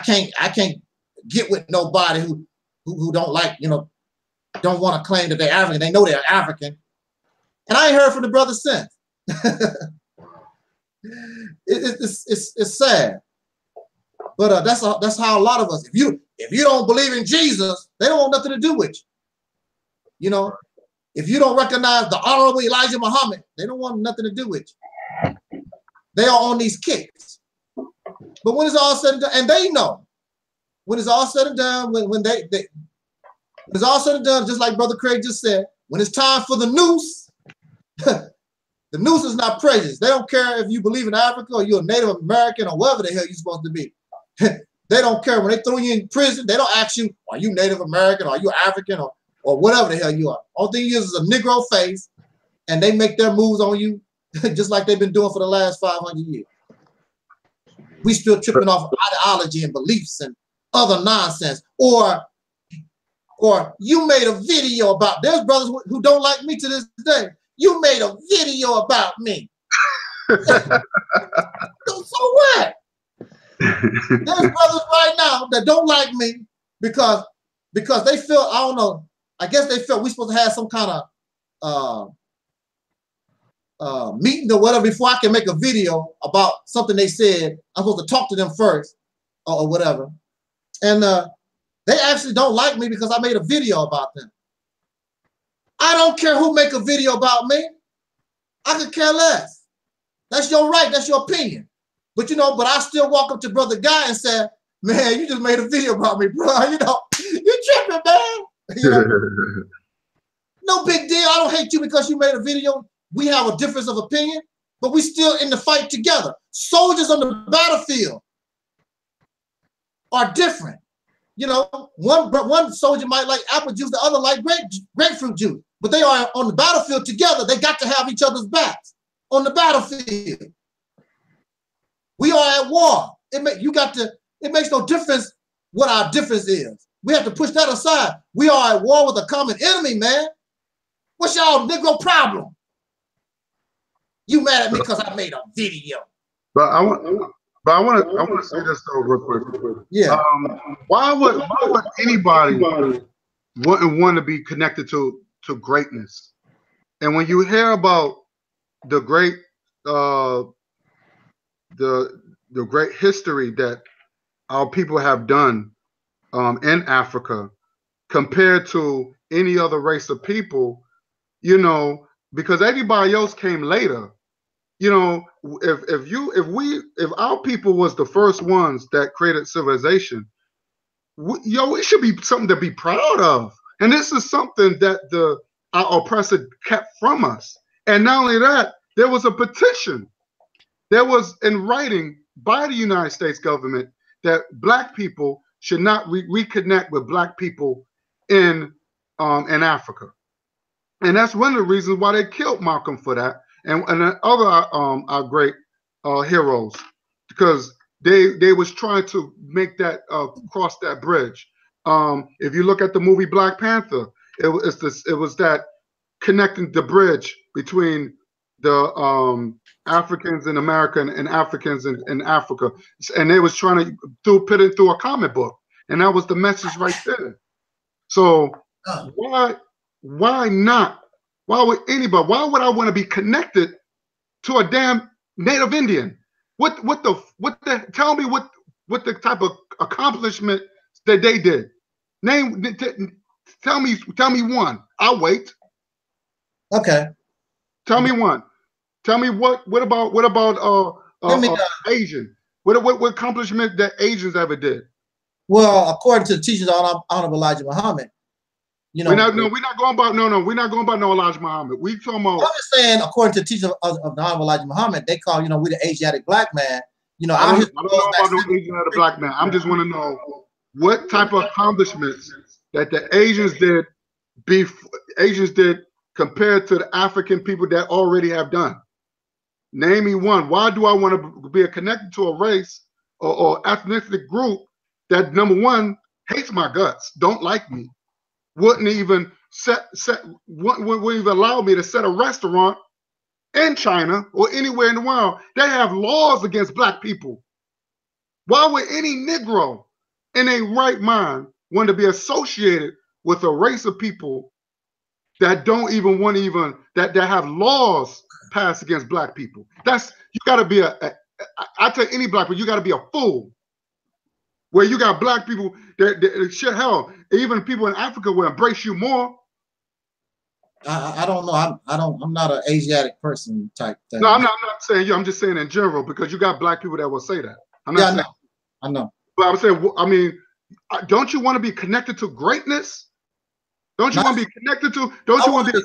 can't get with nobody who don't like, don't want to claim that they're African. They know they're African. And I ain't heard from the brother since. It's sad. But that's how a lot of us, if you don't believe in Jesus, they don't want nothing to do with you. If you don't recognize the honorable Elijah Muhammad, they don't want nothing to do with you. They are on these kicks. But when it's all said and done, and they know, when it's all said and done, when it's all said and done, just like Brother Craig just said, when it's time for the noose, The news is not prejudice. They don't care if you believe in Africa or you're a Native American or whatever the hell you're supposed to be. They don't care. When they throw you in prison, they don't ask you, are you Native American, or are you African, or whatever the hell you are. All thing is a Negro face, and they make their moves on you just like they've been doing for the last 500 years. We still tripping off ideology and beliefs and other nonsense. Or you made a video about, there's brothers who don't like me to this day. You made a video about me. So what? There's brothers right now that don't like me because they feel, I don't know, I guess they felt we're supposed to have some kind of meeting or whatever before I can make a video about something they said. I'm supposed to talk to them first or whatever. And they actually don't like me because I made a video about them. I don't care who make a video about me. I could care less. That's your right. That's your opinion. But you know, but I still walk up to Brother Guy and say, man, you just made a video about me, bro. You know, you tripping, man. You know? No big deal. I don't hate you because you made a video. We have a difference of opinion, but we still in the fight together. Soldiers on the battlefield are different. You know, one soldier might like apple juice, the other like grapefruit juice, but they are on the battlefield together. They got to have each other's backs on the battlefield. We are at war. It makes no difference what our difference is. We have to push that aside. We are at war with a common enemy, man. What's y'all Negro problem? You mad at me because I made a video. But I want to say this though real quick. Yeah. Why would anybody want to be connected to greatness? And when you hear about the great the great history that our people have done in Africa compared to any other race of people, you know, because everybody else came later. You know, if our people was the first ones that created civilization, it should be something to be proud of. And this is something that our oppressor kept from us. And not only that, there was a petition that was in writing by the United States government that Black people should not reconnect with Black people in Africa. And that's one of the reasons why they killed Malcolm for that. And other our great heroes, because they was trying to make that cross that bridge. If you look at the movie Black Panther, it was that connecting the bridge between the Africans in America and Africans in Africa, and they was trying to put it through a comic book, and that was the message right there. So why not? Why would anybody? Why would I want to be connected to a damn Native Indian? Tell me what the type of accomplishment that they did. Tell me one. I'll wait. Okay. Tell me one. Tell me what about Asian? What accomplishment that Asians ever did? Well, according to the teachings of Honorable Elijah Muhammad, you know, we're not going about no Elijah Muhammad. We talking about. I'm just saying, according to the teachings of the Honorable Elijah Muhammad, they call, you know, we the Asiatic black man. You know, I don't know about no Asiatic black man. I just want to know what type of accomplishments that the Asians did compared to the African people that already have done. Name me one. Why do I want to be connected to a race or ethnic group that, number one, hates my guts, don't like me, wouldn't even wouldn't even allow me to set a restaurant in China or anywhere in the world? They have laws against Black people. Why would any Negro in a right mind want to be associated with a race of people that don't even want to that have laws passed against Black people? You got to be I tell any Black people, you got to be a fool. Where you got Black people that shit, hell, even people in Africa will embrace you more. I don't know. I'm not an Asiatic person type thing. No, I'm not saying you. I'm just saying in general, because you got Black people that will say that. I'm not saying. I know. But I'm saying, I mean, don't you want to be connected to greatness? Don't you want to be connected to? Don't you want to be?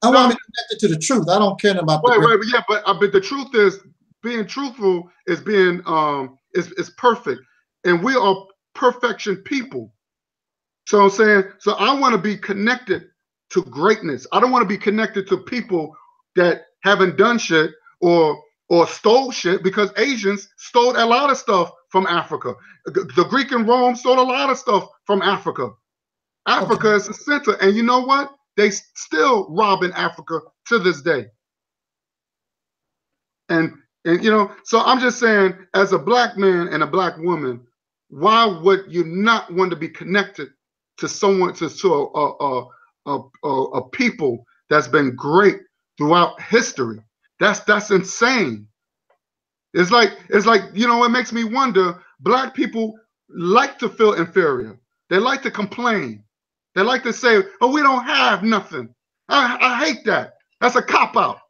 I want to be connected to the truth. I don't care about the right, yeah, but the truth is, being truthful is being is perfect, and we are perfection people. So I'm saying, so I want to be connected to greatness. I don't want to be connected to people that haven't done shit or stole shit, because Asians stole a lot of stuff from Africa. The Greek and Rome stole a lot of stuff from Africa. Africa is the center, and you know what? They still rob in Africa to this day. And you know, so I'm just saying, as a black man and a black woman, why would you not want to be connected to someone, to a people that's been great throughout history? That's insane. It's like, you know, it makes me wonder. Black people like to feel inferior. They like to complain. They like to say, "Oh, we don't have nothing." I hate that. That's a cop out.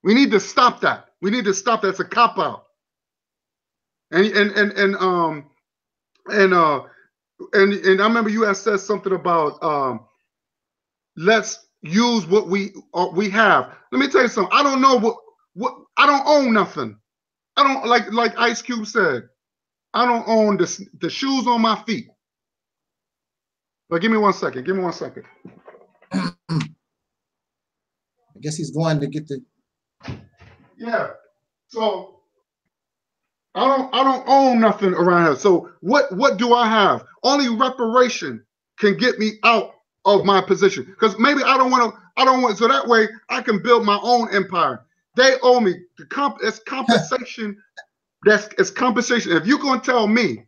We need to stop that. We need to stop that. It's a cop out. And I remember you had said something about let's use what we have. Let me tell you something. I don't know what I don't own nothing. I don't, like Ice Cube said, I don't own the shoes on my feet. But give me 1 second. Give me 1 second. I guess he's going to get the. Yeah. So I don't own nothing around here. So what do I have? Only reparation can get me out of my position. Because maybe I don't want, so that way I can build my own empire. They owe me it's compensation. It's compensation. If you're gonna tell me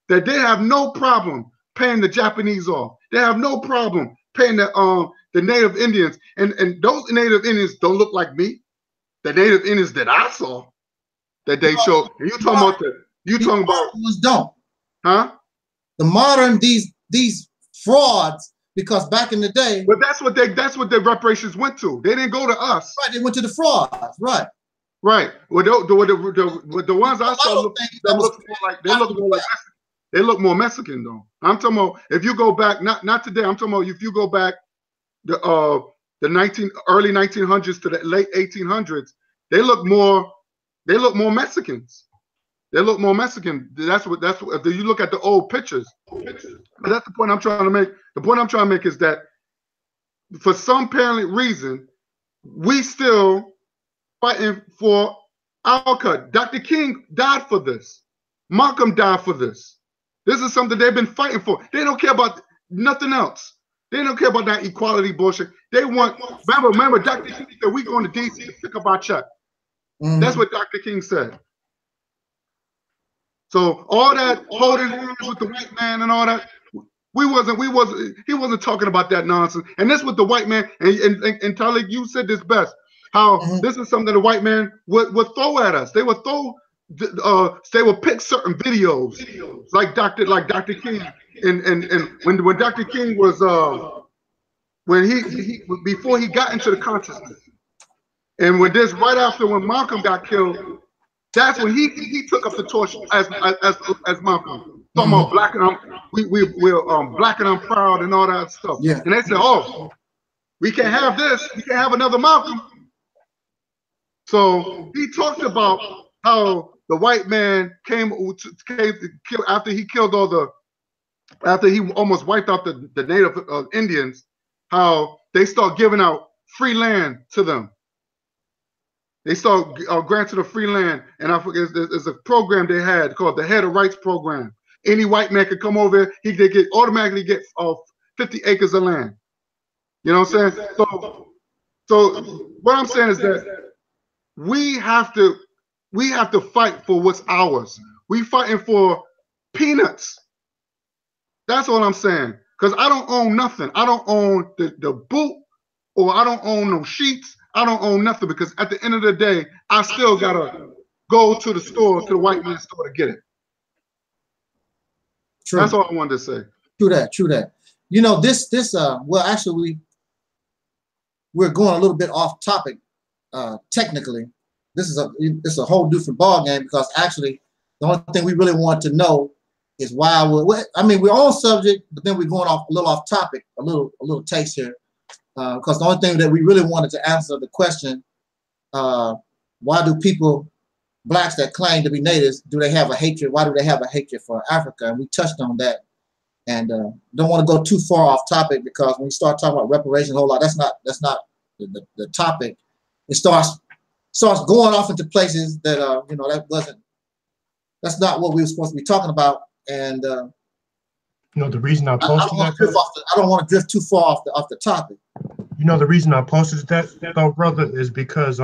that they have no problem paying the Japanese off, they have no problem paying the Native Indians, and those Native Indians don't look like me. The Native Indians that I saw, that they showed. And you talking about don't. Huh? The modern these frauds, because back in the day. But that's what the reparations went to. They didn't go to us. Right, they went to the frauds. Right. Right. Well, the ones I saw they look more Mexican though. I'm talking about, if you go back, not today. I'm talking about if you go back the early 1900s to the late 1800s, they look more Mexicans. They look more Mexican. That's what if you look at the old pictures. But that's the point I'm trying to make. The point I'm trying to make is that for some apparent reason, we still fighting for our cut. Dr. King died for this. Malcolm died for this. This is something they've been fighting for. They don't care about nothing else. They don't care about that equality bullshit. They want, remember Dr. King said, "We going to DC to pick up our check." Mm-hmm. That's what Dr. King said. So all that holding hands with the white man and all that, he wasn't talking about that nonsense. And that's what the white man, and Taalik, you said this best, how this is something the white man would throw at us. They would throw, they would pick certain videos, like Dr. King, and when Dr. King was when he before he got into the consciousness, and when when Malcolm got killed, that's when he took up the torch as Malcolm. Talking about black and we're black and I'm proud and all that stuff. Yeah. And they said, "Oh, we can't have this. We can't have another Malcolm." So he talked about how the white man came after he killed after he almost wiped out the Native Indians, how they start giving out free land to them. They start granting a free land, and I forget, there's a program they had called the Rǳparations program. Any white man could come over, they automatically get 50 acres of land. You know what I'm saying? So what I'm saying is that we have to fight for what's ours. We fighting for peanuts. That's what I'm saying. Because I don't own nothing. I don't own the boot, or I don't own no sheets. I don't own nothing, because at the end of the day, I still gotta go to the store, to the white man's store, to get it. True. That's all I wanted to say. True that. You know, well, actually, we're going a little bit off topic. Technically, this is a whole different ball game, because actually, the only thing we really want to know is why we're on subject, but then we're going a little off topic, a little taste here. Because the only thing that we really wanted to answer the question, why do people, blacks that claim to be natives, do they have a hatred? Why do they have a hatred for Africa? And we touched on that. And don't want to go too far off topic, because when we start talking about reparations a whole lot, that's not the topic. It starts going off into places that you know, that's not what we were supposed to be talking about. And you know, the reason I posted I don't want to drift too far off the topic. You know, the reason I posted that though, brother, is because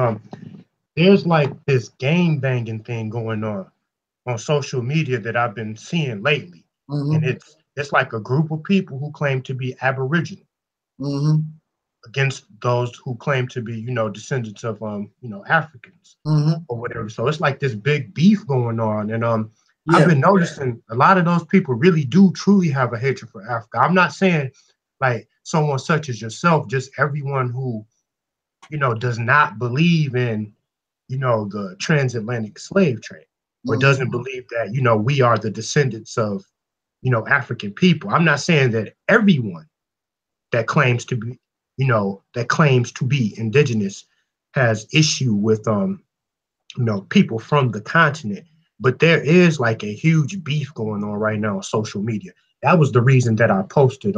there's like this gang banging thing going on social media that I've been seeing lately. And it's like a group of people who claim to be Aboriginal against those who claim to be, you know, descendants of you know, Africans or whatever. So it's like this big beef going on. And I've been noticing a lot of those people really do truly have a hatred for Africa. I'm not saying like someone such as yourself, just everyone who, you know, does not believe in, you know, the transatlantic slave trade, or doesn't believe that, you know, we are the descendants of, you know, African people. I'm not saying that everyone that claims to be, you know, that claims to be indigenous has issue with, you know, people from the continent, but there is like a huge beef going on right now on social media. That was the reason that I posted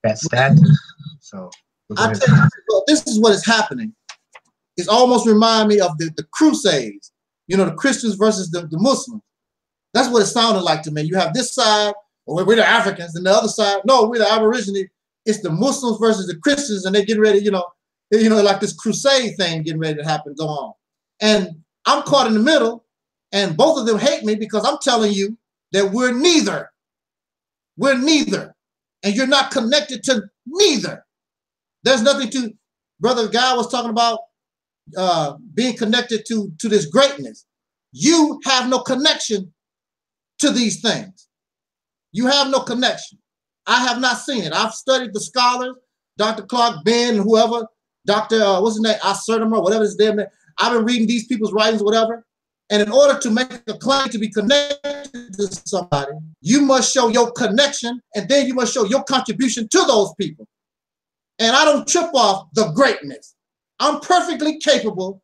that status. So I tell you, well, this is what is happening. It's almost remind me of the Crusades, you know, the Christians versus the Muslims. That's what it sounded like to me. You have this side, or we're the Africans, and the other side, no, we're the Aborigines. It's the Muslims versus the Christians, and they get ready, you know, like this crusade thing getting ready to happen, go on. And I'm caught in the middle, and both of them hate me because I'm telling you that we're neither. We're neither. And you're not connected to neither. There's nothing to, Brother Guy was talking about being connected to this greatness. You have no connection to these things. You have no connection. I have not seen it. I've studied the scholars, Dr. Clark, Ben, whoever, Dr. What's his name, ää terna, whatever his damn name. I've been reading these people's writings, whatever. And in order to make a claim to be connected to somebody, you must show your connection, and then you must show your contribution to those people. And I don't trip off the greatness. I'm perfectly capable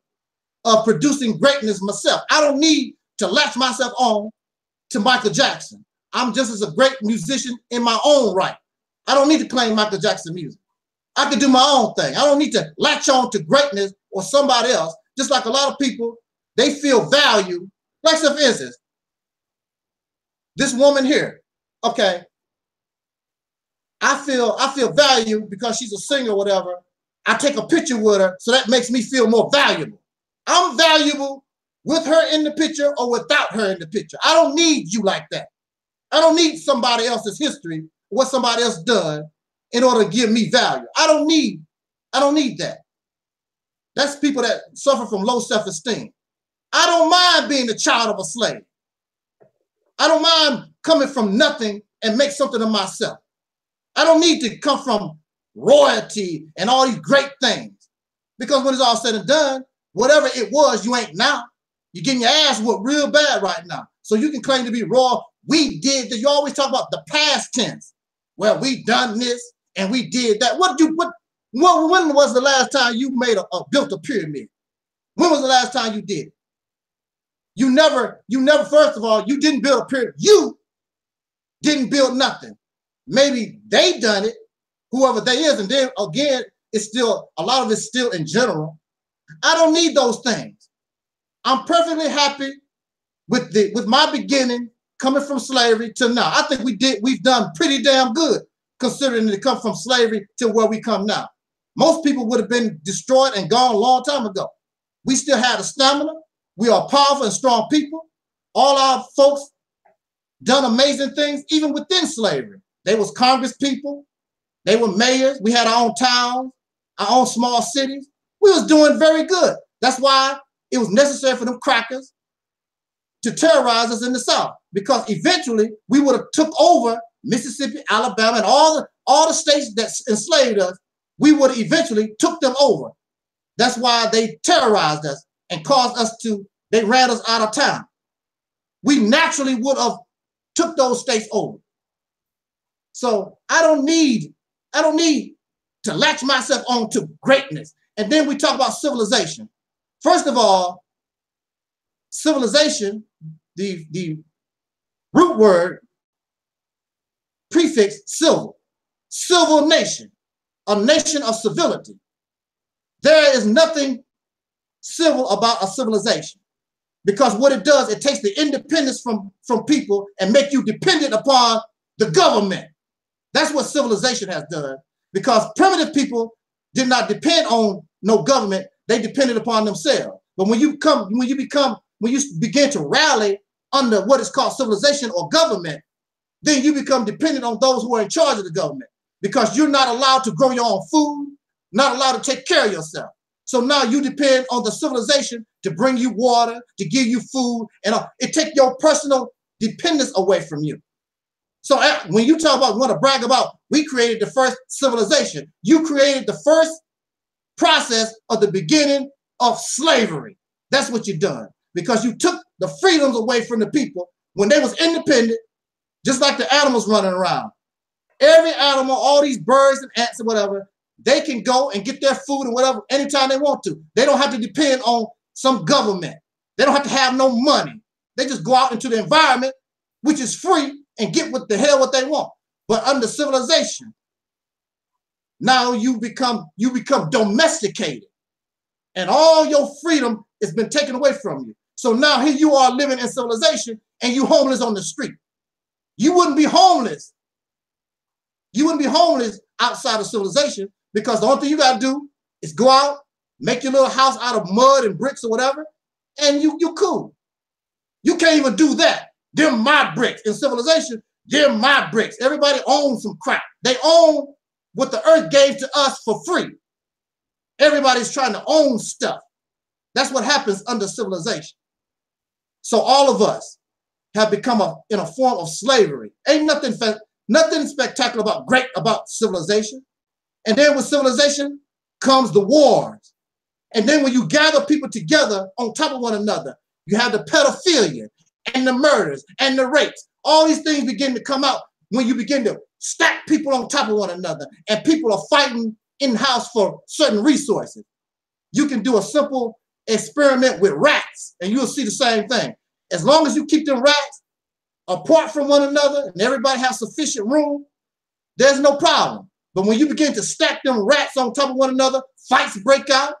of producing greatness myself. I don't need to latch myself on to Michael Jackson. I'm just as a great musician in my own right. I don't need to claim Michael Jackson music. I can do my own thing. I don't need to latch on to greatness or somebody else. Just like a lot of people, they feel value. Like, for instance, this woman here, okay, I feel value because she's a singer or whatever. I take a picture with her, so that makes me feel more valuable. I'm valuable with her in the picture or without her in the picture. I don't need you like that. I don't need somebody else's history, what somebody else done, in order to give me value. I don't need that. That's people that suffer from low self-esteem. I don't mind being the child of a slave. I don't mind coming from nothing and make something of myself. I don't need to come from royalty and all these great things. Because when it's all said and done, whatever it was, you ain't now. You're getting your ass whooped real bad right now. So you can claim to be royal. We did that. You always talk about the past tense. Well, we done this and we did that. When was the last time you made built a pyramid? When was the last time you did it? You never, first of all, you didn't build a pyramid. You didn't build nothing. Maybe they done it, whoever they is, and then again, it's still, a lot of it's still in general. I don't need those things. I'm perfectly happy with my beginning coming from slavery to now. I think we've done pretty damn good considering it come from slavery to where we come now. Most people would have been destroyed and gone a long time ago. We still had the stamina. We are powerful and strong people. All our folks done amazing things, even within slavery. They was Congress people. They were mayors. We had our own towns, our own small cities. We was doing very good. That's why it was necessary for them crackers to terrorize us in the South, because eventually we would have took over Mississippi, Alabama, and all the states that enslaved us. We would have eventually took them over. That's why they terrorized us and caused us they ran us out of town. We naturally would have took those states over. So I don't need to latch myself on to greatness. And then we talk about civilization. First of all, civilization, the root word, prefix, civil. Civil nation, a nation of civility. There is nothing civil about a civilization, because what it does, it takes the independence from people and make you dependent upon the government. That's what civilization has done, because primitive people did not depend on no government, they depended upon themselves. But when you begin to rally under what is called civilization or government, then you become dependent on those who are in charge of the government, because you're not allowed to grow your own food, not allowed to take care of yourself. So now you depend on the civilization to bring you water, to give you food, and it takes your personal dependence away from you. So when you talk about, want to brag about, we created the first civilization, you created the first process of the beginning of slavery. That's what you've done, because you took the freedoms away from the people when they was independent, just like the animals running around. Every animal, all these birds and ants and whatever, they can go and get their food and whatever anytime they want to. They don't have to depend on some government. They don't have to have no money. They just go out into the environment, which is free, and get what the hell what they want. But under civilization, now you become domesticated, and all your freedom has been taken away from you. So now here you are living in civilization, and you homeless on the street. You wouldn't be homeless. You wouldn't be homeless outside of civilization, because the only thing you got to do is go out, make your little house out of mud and bricks or whatever, and you cool. You can't even do that. They're my bricks. In civilization, they're my bricks. Everybody owns some crap. They own what the earth gave to us for free. Everybody's trying to own stuff. That's what happens under civilization. So all of us have become in a form of slavery. Ain't nothing spectacular about civilization. And then with civilization comes the wars. And then when you gather people together on top of one another, you have the pedophilia and the murders and the rapes. All these things begin to come out when you begin to stack people on top of one another, and people are fighting in-house for certain resources. You can do a simple experiment with rats and you'll see the same thing. As long as you keep them rats apart from one another and everybody has sufficient room, there's no problem. But when you begin to stack them rats on top of one another, fights break out,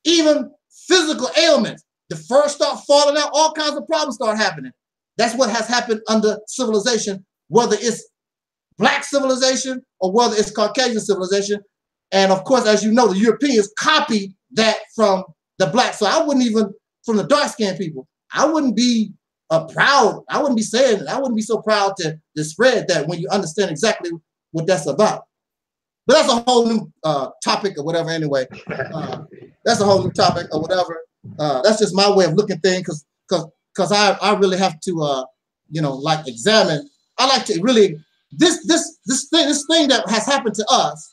even physical ailments, the fur start falling out, all kinds of problems start happening. That's what has happened under civilization, whether it's Black civilization or whether it's Caucasian civilization. And of course, as you know, the Europeans copied that from the Black. So I wouldn't even, from the dark-skinned people, I wouldn't be I wouldn't be saying that. I wouldn't be so proud to spread that when you understand exactly what that's about. But that's a whole new topic or whatever anyway. That's a whole new topic or whatever. That's just my way of looking at things, because I really have to, like examine. I like to really, this thing that has happened to us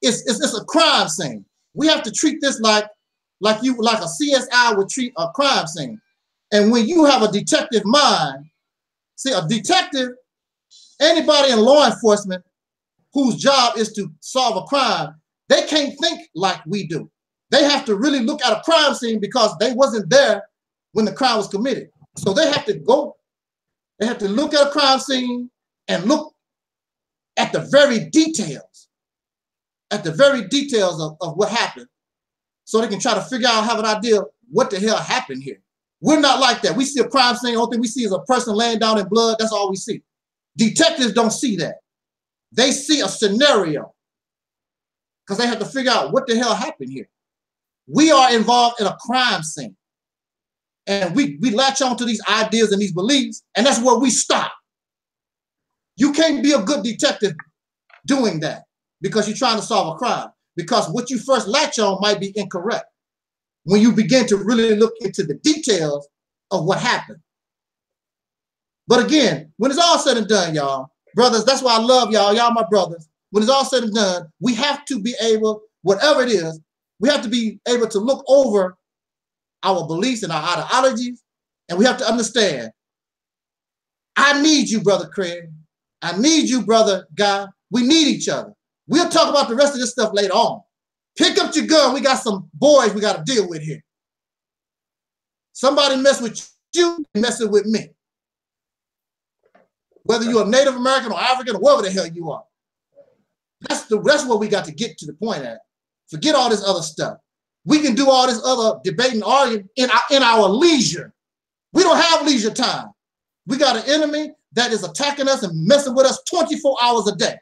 is a crime scene. We have to treat this like a CSI would treat a crime scene. And when you have a detective mind, see, a detective, anybody in law enforcement whose job is to solve a crime, they can't think like we do. They have to really look at a crime scene because they wasn't there when the crime was committed. So they have to look at a crime scene and look at the very details, of what happened, so they can try to figure out, have an idea what the hell happened here. We're not like that. We see a crime scene, the only thing we see is a person laying down in blood. That's all we see. Detectives don't see that. They see a scenario because they have to figure out what the hell happened here. We are involved in a crime scene, and we latch on to these ideas and these beliefs, and that's where we stop. You can't be a good detective doing that because you're trying to solve a crime, because what you first latch on might be incorrect when you begin to really look into the details of what happened. But again, when it's all said and done, y'all, brothers, that's why I love y'all. Y'all my brothers. When it's all said and done, we have to be able, whatever it is, we have to be able to look over our beliefs and our ideologies, and we have to understand, I need you, Brother Craig. I need you, Brother Guy. We need each other. We'll talk about the rest of this stuff later on. Pick up your gun. We got some boys we got to deal with here. Somebody mess with you, messing with me. Whether you're a Native American or African or whatever the hell you are. That's what we got to get to the point at. Forget all this other stuff. We can do all this other debating, arguing in our leisure. We don't have leisure time. We got an enemy that is attacking us and messing with us 24 hours a day.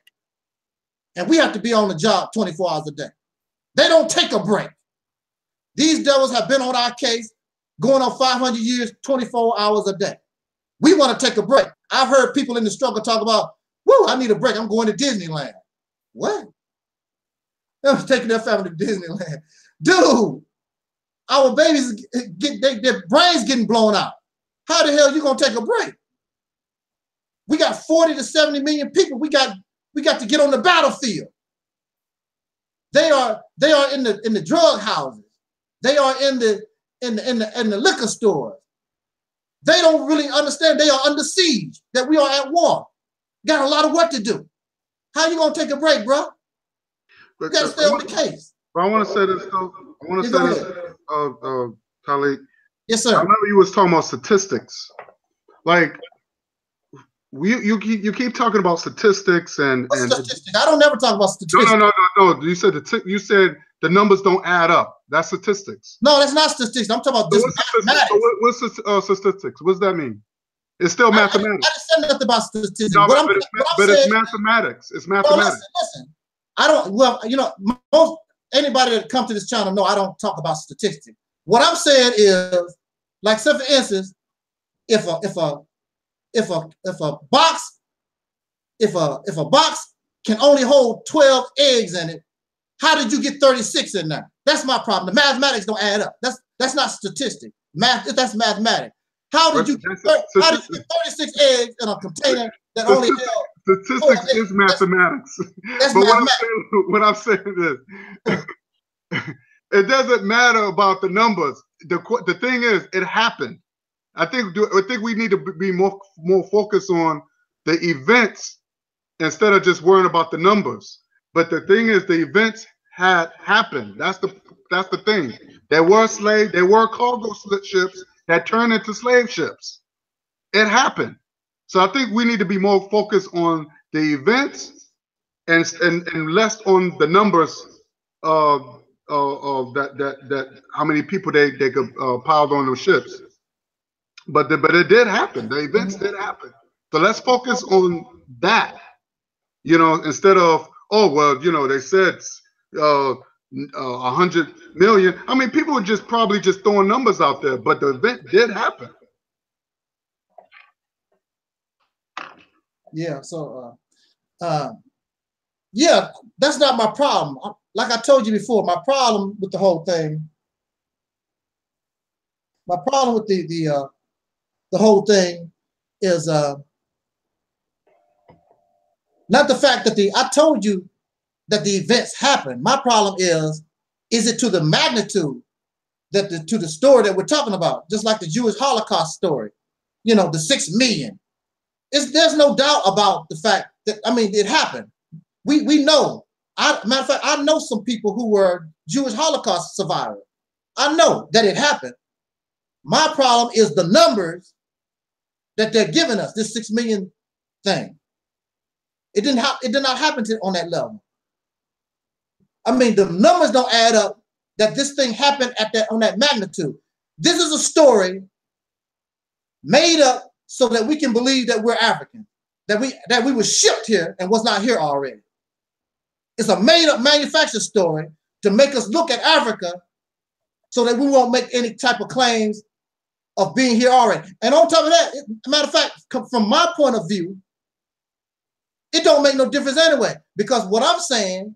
And we have to be on the job 24 hours a day. They don't take a break. These devils have been on our case going on 500 years, 24 hours a day. We want to take a break. I've heard people in the struggle talk about, whoo, I need a break. I'm going to Disneyland. What? I'm taking their family to Disneyland. Dude, our babies, their brains getting blown out. How the hell are you going to take a break? We got 40 to 70 million people. We got to get on the battlefield. They are in the drug houses. They are in the liquor stores. They don't really understand they are under siege, that we are at war. Got a lot of work to do. How you gonna take a break, bro? You gotta stay on the case. But I want to say this though. I want to say this, Taalik. Yes, sir. I remember you was talking about statistics. Like you keep talking about statistics and statistics? I don't never talk about statistics. No. You said the numbers don't add up. That's statistics. No, that's not statistics. I'm talking about this mathematics. What's statistics? What does that mean? It's still mathematics. I just said nothing about statistics. No, but it's mathematics. It's mathematics. Listen. I don't. Well, you know, anybody that come to this channel know I don't talk about statistics. What I'm saying is, like, say for instance, if a box can only hold 12 eggs in it, how did you get 36 in there? That's my problem. The mathematics don't add up. That's not statistics. That's mathematics. How did you get 36 eggs in a container that only held? Statistics is mathematics. That's but mathematics. What I'm saying is, it doesn't matter about the numbers. The thing is, it happened. I think we need to be more focused on the events instead of just worrying about the numbers. But the thing is, the events had happened. That's the thing. There were cargo ships that turned into slave ships. It happened. So I think we need to be more focused on the events and less on the numbers of that how many people they could piled on those ships. But it did happen. The events did happen. So let's focus on that. You know, instead of, oh well, you know, they said 100 million. I mean, people were probably just throwing numbers out there, but the event did happen. Yeah. So, yeah, that's not my problem. Like I told you before, my problem with the whole thing, my problem with the whole thing is not the fact that I told you that the events happen. My problem is it to the magnitude to the story that we're talking about? Just like the Jewish Holocaust story, you know, the 6 million. There's no doubt about the fact that, I mean, it happened. We know. Matter of fact, I know some people who were Jewish Holocaust survivors. I know that it happened. My problem is the numbers that they're giving us, this 6 million thing. It did not happen on that level. I mean, the numbers don't add up that this thing happened on that magnitude. This is a story made up so that we can believe that we're African, that we were shipped here and was not here already. It's a made-up manufactured story to make us look at Africa so that we won't make any type of claims of being here already. And on top of that, matter of fact, from my point of view, it don't make no difference anyway, because what I'm saying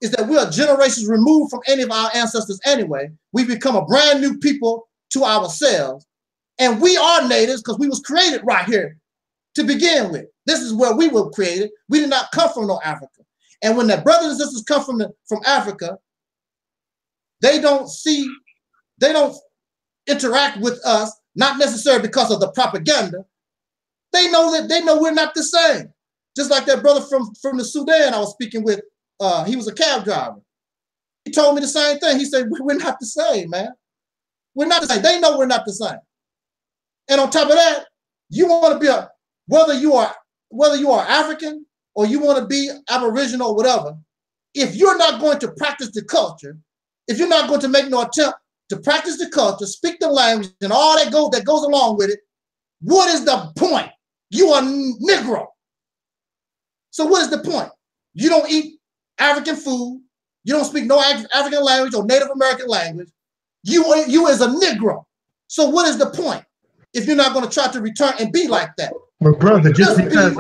is that we are generations removed from any of our ancestors anyway. We become a brand new people to ourselves. And we are natives because we was created right here to begin with. This is where we were created. We did not come from no Africa. And when their brothers and sisters come from Africa, they don't interact with us, not necessarily because of the propaganda. They know we're not the same. Just like that brother from the Sudan I was speaking with he was a cab driver. He told me the same thing. He said, we're not the same, man. We're not the same. They know we're not the same. And on top of that, you want to be whether you are African or you want to be Aboriginal or whatever, if you're not going to practice the culture, if you're not going to make no attempt to practice the culture, speak the language, and all that goes along with it, what is the point? You are Negro. So what is the point? You don't eat African food. You don't speak no African language or Native American language. You as a Negro. So what is the point if you're not going to try to return and be like that? Well, brother, just because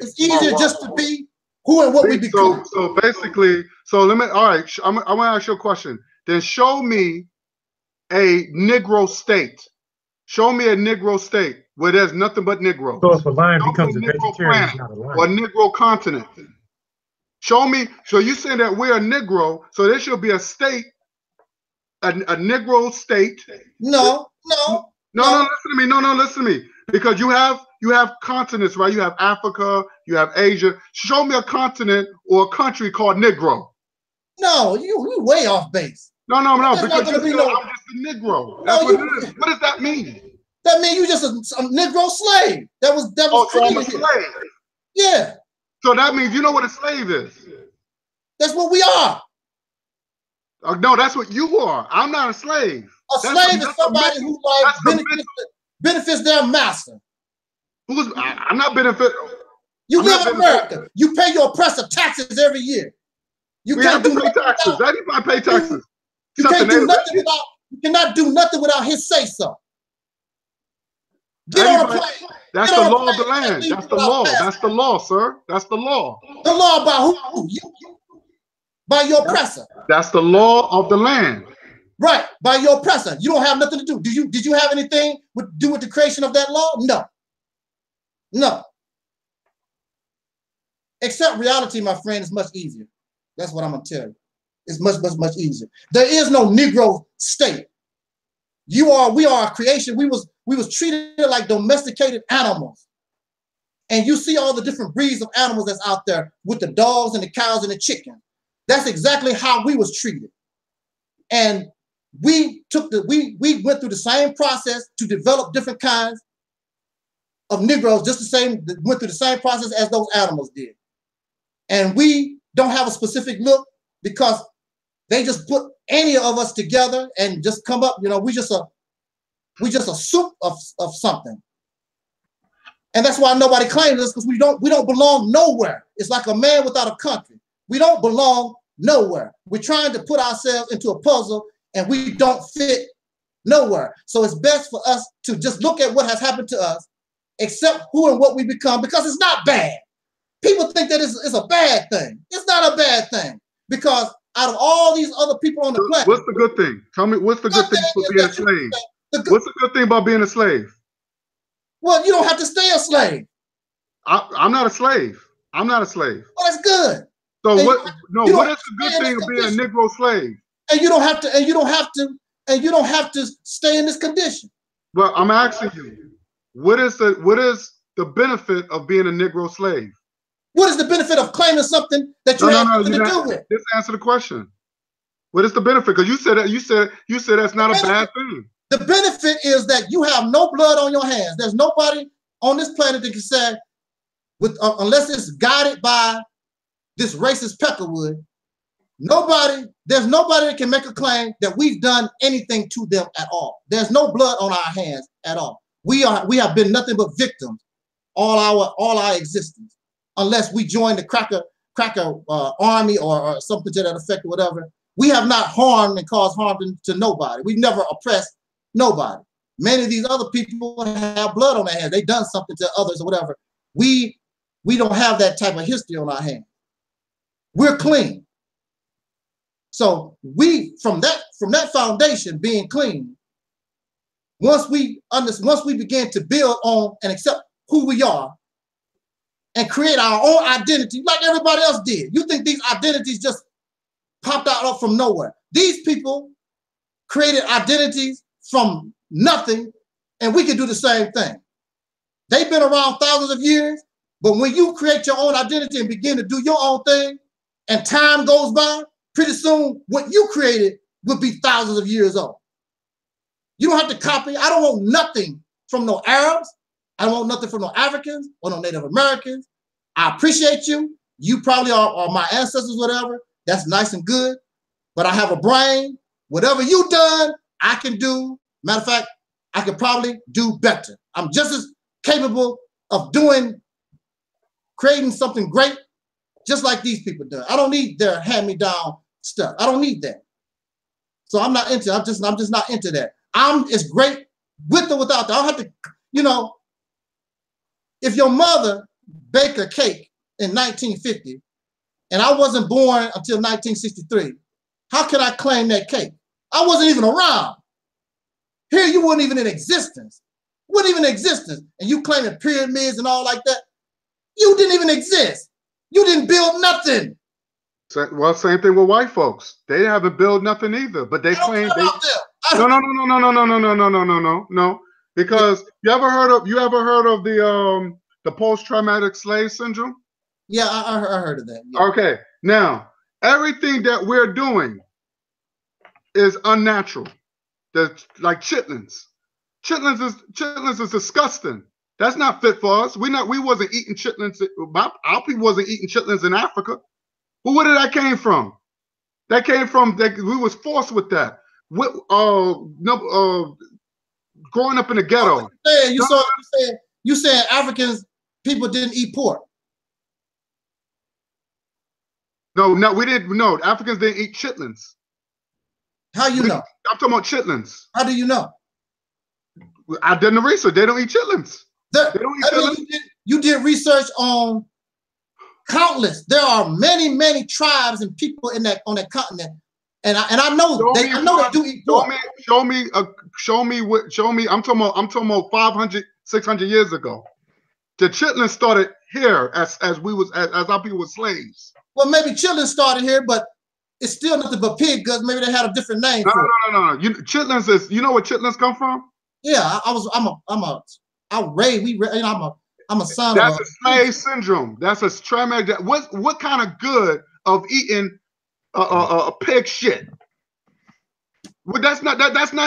it's easier just to be who and what we become. So basically, let me. All right, I want to ask you a question. Then show me a Negro state. Show me a Negro state where there's nothing but Negro. So if a lion becomes a vegetarian, it's not a lion. Or a Negro continent. Show me. So you saying that we're a Negro? So there should be a state, a Negro state. No. Listen to me. No, listen to me. Because you have continents, right? You have Africa, you have Asia. Show me a continent or a country called Negro. No, you way off base. No. Because I'm just a Negro. That's what it is. What does that mean? That means you just a Negro slave. That was so I'm a slave. Yeah. So that means you know what a slave is. That's what we are. No, that's what you are. I'm not a slave. A slave is somebody who benefits their master. I'm not benefit. You live in America. You pay your oppressor taxes every year. You can't do pay taxes. Everybody pay taxes. You can't do nothing without. You cannot do nothing without his say so. Get on a plane. That's the law of the land. That's the law. That's the law, sir. That's the law. The law by who? You. By your oppressor. That's the law of the land. Right, by your oppressor. You don't have nothing to do. Did you have anything to do with the creation of that law? No. Except reality, my friend, is much easier. That's what I'm gonna tell you. It's much easier. There is no Negro state. We are a creation. We was treated like domesticated animals. And you see all the different breeds of animals that's out there with the dogs and the cows and the chickens. That's exactly how we was treated. And we went through the same process to develop different kinds of Negroes, went through the same process as those animals did. And we don't have a specific look because they just put any of us together and just come up, we just a soup of something. And that's why nobody claims us, because we don't belong nowhere. It's like a man without a country. We don't belong nowhere. We're trying to put ourselves into a puzzle and we don't fit nowhere. So it's best for us to just look at what has happened to us, accept who and what we become, because it's not bad. People think that it's a bad thing. It's not a bad thing, because out of all these other people on the planet. What's the good thing? Tell me, what's the good thing for being a slave? What's the good thing about being a slave? Well, you don't have to stay a slave. I'm not a slave. I'm not a slave. Well, that's good. So what is the good thing of being a Negro slave? And you don't have to stay in this condition. Well, I'm asking you, what is the benefit of being a Negro slave? What is the benefit of claiming something that you have nothing to do with? Just answer the question. What is the benefit? Because you said that's not a bad thing. The benefit is that you have no blood on your hands. There's nobody on this planet that can say, unless it's guided by this racist Peckerwood, there's nobody that can make a claim that we've done anything to them at all. There's no blood on our hands at all. We have been nothing but victims all our existence, unless we join the cracker army or something to that effect or whatever. We have not harmed and caused harm to nobody. We've never oppressed nobody. Many of these other people have blood on their hands. They've done something to others or whatever. We don't have that type of history on our hands. We're clean. So from that foundation being clean, once we begin to build on and accept who we are and create our own identity like everybody else did. You think these identities just popped out from nowhere? These people created identities from nothing, and we can do the same thing. They've been around thousands of years. But when you create your own identity and begin to do your own thing, and time goes by, pretty soon what you created will be thousands of years old. You don't have to copy. I don't want nothing from no Arabs. I don't want nothing from no Africans or no Native Americans. I appreciate you. You probably are my ancestors, whatever. That's nice and good. But I have a brain. Whatever you done, I can do. Matter of fact, I could probably do better. I'm just as capable of creating something great, just like these people do. I don't need their hand-me-down stuff. I don't need that. So I'm not into. I'm just not into that. I'm as great with or without that. I don't have to, you know. If your mother baked a cake in 1950, and I wasn't born until 1963, how can I claim that cake? I wasn't even around. Here you weren't even in existence. Wasn't even in existence. And you claiming pyramids and all like that. You didn't even exist. You didn't build nothing. Well, same thing with white folks. They haven't built nothing either, but they claim they. No. Because you ever heard of the post-traumatic slave syndrome? Yeah, I heard of that. Yeah. Okay, now everything that we're doing is unnatural. That's like chitlins. Chitlins is disgusting. That's not fit for us. We wasn't eating chitlins. Our people wasn't eating chitlins in Africa. Well, where did that came from? That came from that we was forced with that. Growing up in the ghetto. You saying Africans people didn't eat pork? No, we didn't. No, Africans didn't eat chitlins. How you know? I'm talking about chitlins. How do you know? I did the research. They don't eat chitlins. They don't eat chitlins. You did research on countless. There are many tribes and people on that continent, and I know they do eat pork. Show me. I'm talking about 500, 600 years ago. The chitlins started here as our people were slaves. Well, maybe chitlins started here, but it's still nothing but pig guts. Maybe they had a different name. No. Chitlins is. You know where chitlins come from? Yeah, I'm a son. That's a slave syndrome. That's a traumatic. What kind of good of eating a pig shit? Well, that's not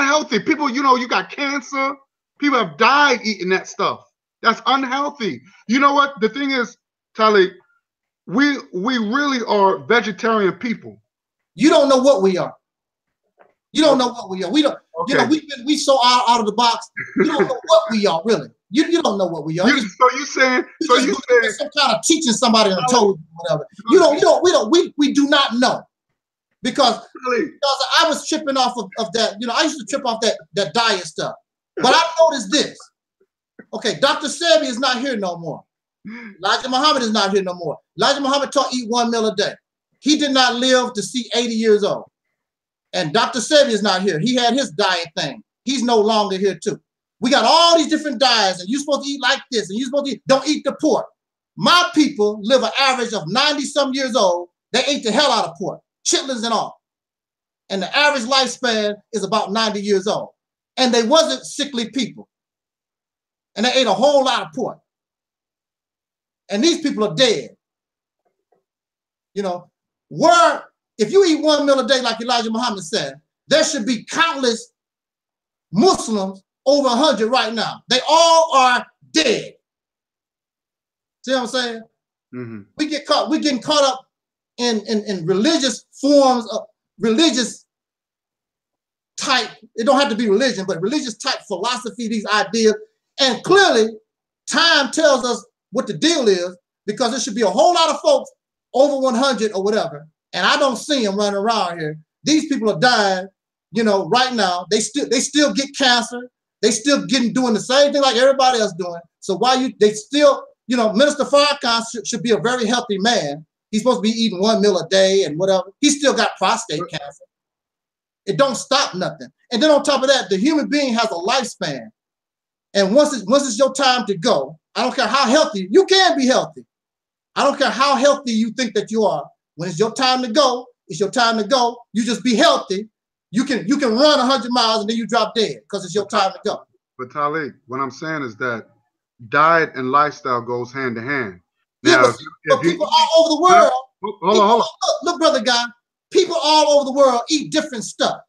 healthy. People, you got cancer. People have died eating that stuff. That's unhealthy. You know what? The thing is, Taalik, we really are vegetarian people. You don't know what we are. You don't know what we are. We don't. Okay. We so out of the box. You don't know what we are really. You don't know what we are. So you saying some kind of teaching somebody and told you whatever. We do not know because I was tripping off of that. I used to trip off that diet stuff. But I noticed this. Okay, Dr. Sebi is not here no more. Elijah Muhammad is not here no more. Elijah Muhammad taught eat 1 meal a day. He did not live to see 80 years old. And Dr. Sebi is not here. He had his diet thing. He's no longer here too. We got all these different diets, and you're supposed to eat like this, and you're supposed to don't eat the pork. My people live an average of 90-some years old. They ate the hell out of pork, chitlins and all. And the average lifespan is about 90 years old. And they wasn't sickly people. And they ate a whole lot of pork. And these people are dead. If you eat 1 meal a day, like Elijah Muhammad said, there should be countless Muslims over 100 right now. They all are dead. See what I'm saying? Mm-hmm. We're getting caught up in religious forms of religious type. It don't have to be religion, but religious type philosophy, these ideas. And clearly, time tells us what the deal is, because there should be a whole lot of folks over 100 or whatever. And I don't see them running around here. These people are dying, right now. They still get cancer. They still doing the same thing like everybody else doing. So Minister Farrakhan should be a very healthy man. He's supposed to be eating 1 meal a day and whatever. He still got prostate cancer. It don't stop nothing. And then on top of that, the human being has a lifespan. And once it's your time to go, I don't care how healthy, you can be healthy. I don't care how healthy you think that you are. When it's your time to go, it's your time to go. You just be healthy. You can run 100 miles and then you drop dead because it's your time to go. But Taalik, what I'm saying is that diet and lifestyle goes hand in hand. Yeah, Now, but people all over the world. Hold on. Look, brother guy. People all over the world eat different stuff.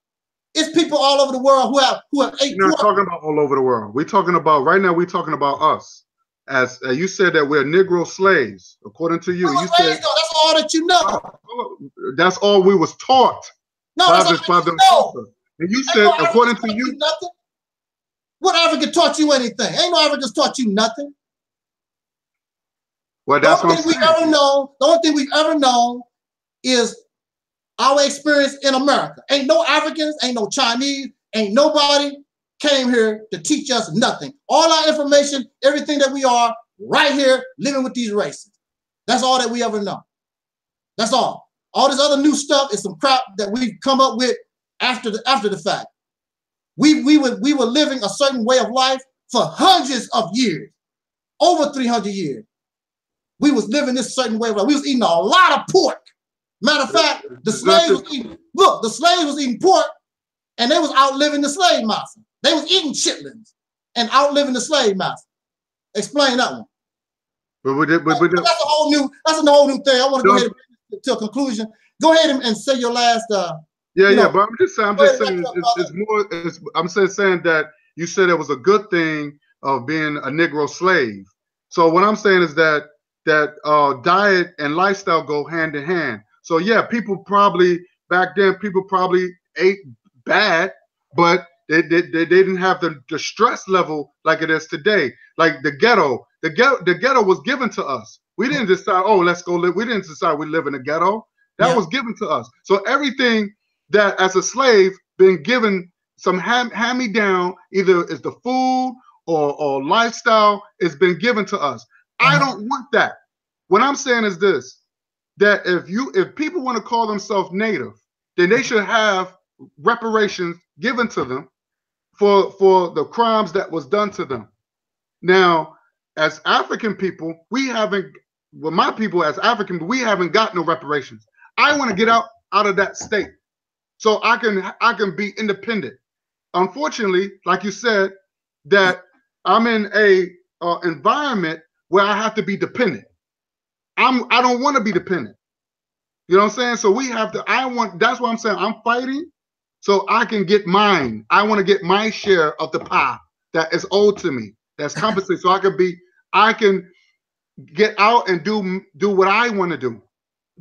It's people all over the world who have ate. We're not talking about all over the world. We're talking about right now. We're talking about us. As you said that we're Negro slaves, according to you. You said that's all that you know. That's all we was taught. No, that's all you know. And you said, according to you, nothing. What African taught you anything? Ain't no Africans taught you nothing. Well, that's what the only thing we've ever known is our experience in America. Ain't no Africans, ain't no Chinese, ain't nobody came here to teach us nothing. All our information, everything that we are, right here, living with these races. That's all that we ever know. That's all. All this other new stuff is some crap that we've come up with after the fact. We were living a certain way of life for hundreds of years, over 300 years. We was living this certain way of life. We was eating a lot of pork. Matter of fact, the slaves was eating pork, and they was outliving the slave master. They was eating chitlins and outliving the slave master. Explain that one. But that's a whole new thing. I want to go ahead to a conclusion. Go ahead and say your last. But I'm just saying that you said it was a good thing of being a Negro slave. So what I'm saying is that diet and lifestyle go hand in hand. So yeah, back then people probably ate bad, but they didn't have the stress level like it is today. Like the ghetto was given to us. We didn't decide, oh, let's go live. We didn't decide we live in a ghetto. That was given to us. So everything that as a slave been given some hand-me-down, either is the food or lifestyle, it's been given to us. I don't want that. What I'm saying is this, that if people want to call themselves Native, then they should have reparations given to them for the crimes that was done to them. Now, as African people, my people as African, we haven't got no reparations. I want to get out of that state so I can be independent. Unfortunately, like you said, that I'm in a environment where I have to be dependent. I don't want to be dependent. You know what I'm saying? So that's what I'm saying. I'm fighting so I can get mine. I want to get my share of the pie that is owed to me, that's compensated, so I can get out and do what I want to do.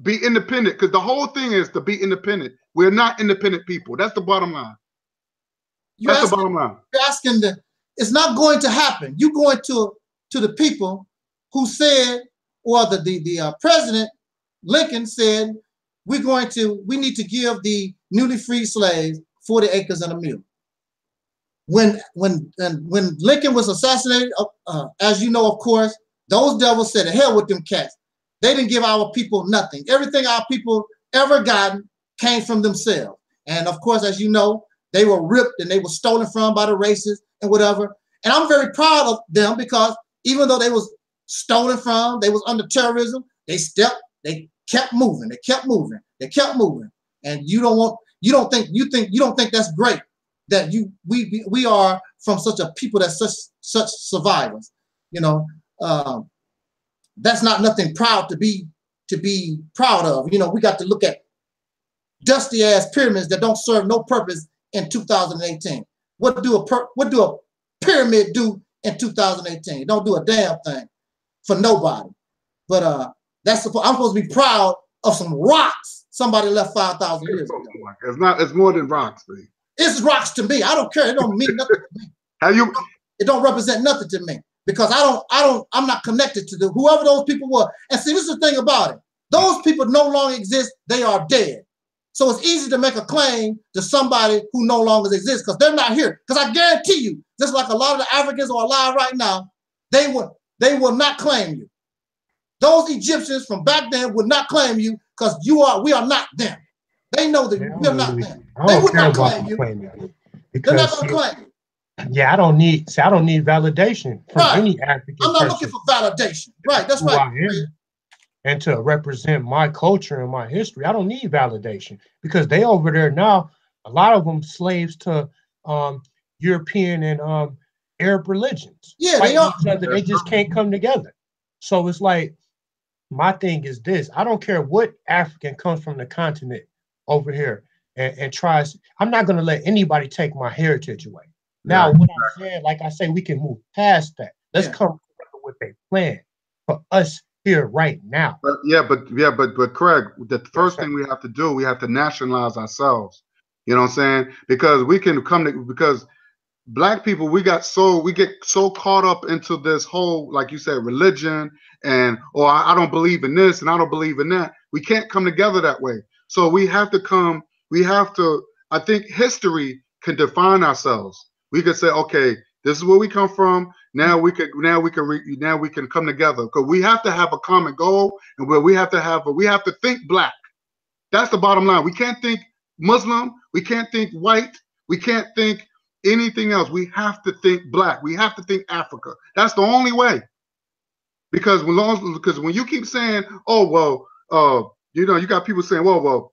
Be independent, because the whole thing is to be independent. We're not independent people. That's the bottom line. That's the bottom line. You're asking it's not going to happen. You're going to the people who said, or the President Lincoln said, we need to give the newly freed slaves 40 acres and a mule. When Lincoln was assassinated, as you know, of course, those devils said, "The hell with them cats." They didn't give our people nothing. Everything our people ever gotten came from themselves. And of course, as you know, they were ripped and they were stolen from by the racists and whatever. And I'm very proud of them, because even though they was stolen from, they was under terrorism, they kept moving, they kept moving. And you don't think that's great, that we are from such a people that's such survivors. You know, that's not nothing proud to be proud of. You know, we got to look at dusty ass pyramids that don't serve no purpose in 2018. What do a pyramid do in 2018? It don't do a damn thing for nobody. But I'm supposed to be proud of some rocks somebody left 5,000 years ago. It's more than rocks, man. It's rocks to me. I don't care. It don't mean nothing to me. It don't represent nothing to me, because I'm not connected to whoever those people were. And see, this is the thing about it. Those people no longer exist. They are dead. So it's easy to make a claim to somebody who no longer exists, because they're not here. Because I guarantee you, just like a lot of the Africans who are alive right now, they will not claim you. Those Egyptians from back then would not claim you, because we are not them. They know that we're not them. They would not claim you. They're not going to claim you. Yeah, I don't need validation from any African person. I'm not looking for validation. Right, that's right. And to represent my culture and my history, I don't need validation, because they over there now, a lot of them slaves to European Arab religions. Yeah, fighting they are. each other. They just can't come together. So it's like, my thing is this. I don't care what African comes from the continent over here and tries. I'm not going to let anybody take my heritage away. Now, what I'm saying, like I say, we can move past that. Let's come together with a plan for us here right now. But Craig, the first thing we have to do, we have to nationalize ourselves. You know what I'm saying? Because we can come to, because Black people, we get so caught up into this whole, like you said, religion, and I don't believe in this and I don't believe in that. We can't come together that way. So we have to I think history can define ourselves. We could say, okay, this is where we come from. Now we can come together, because we have to have a common goal, and where we have to think Black. That's the bottom line. We can't think Muslim. We can't think white. We can't think anything else. We have to think Black. We have to think Africa. That's the only way. Because when you keep saying, oh well, you got people saying, well,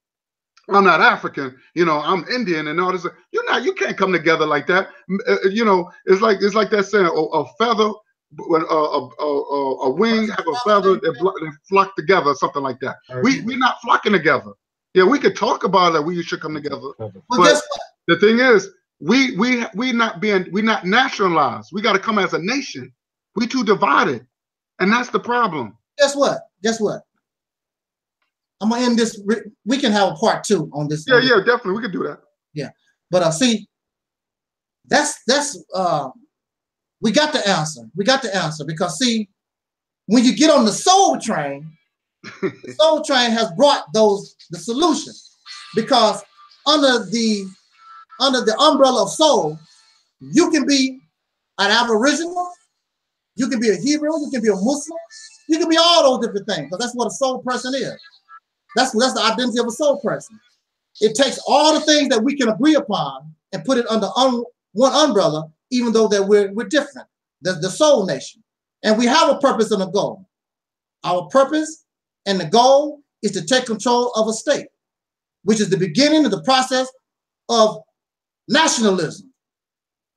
I'm not African, I'm Indian and all this. You can't come together like that. It's like that saying, a feather, when a wing have a feather that flock together, or something like that. We're not flocking together. Yeah, we could talk about that. We should come together. But the thing is, we not nationalized. We got to come as a nation. We too divided, and that's the problem. Guess what? I'm gonna end this. We can have a part 2 on this. Yeah, definitely, we can do that. Yeah, but see, that's we got the answer. We got the answer, because see, when you get on the soul train, the soul train has brought the solution, because under the umbrella of soul, you can be an Aboriginal, you can be a Hebrew, you can be a Muslim, you can be all those different things, because that's what a soul person is. That's the identity of a soul person. It takes all the things that we can agree upon and put it under one umbrella, even though that we're different. The soul nation. And we have a purpose and a goal. Our purpose and the goal is to take control of a state, which is the beginning of the process of nationalism.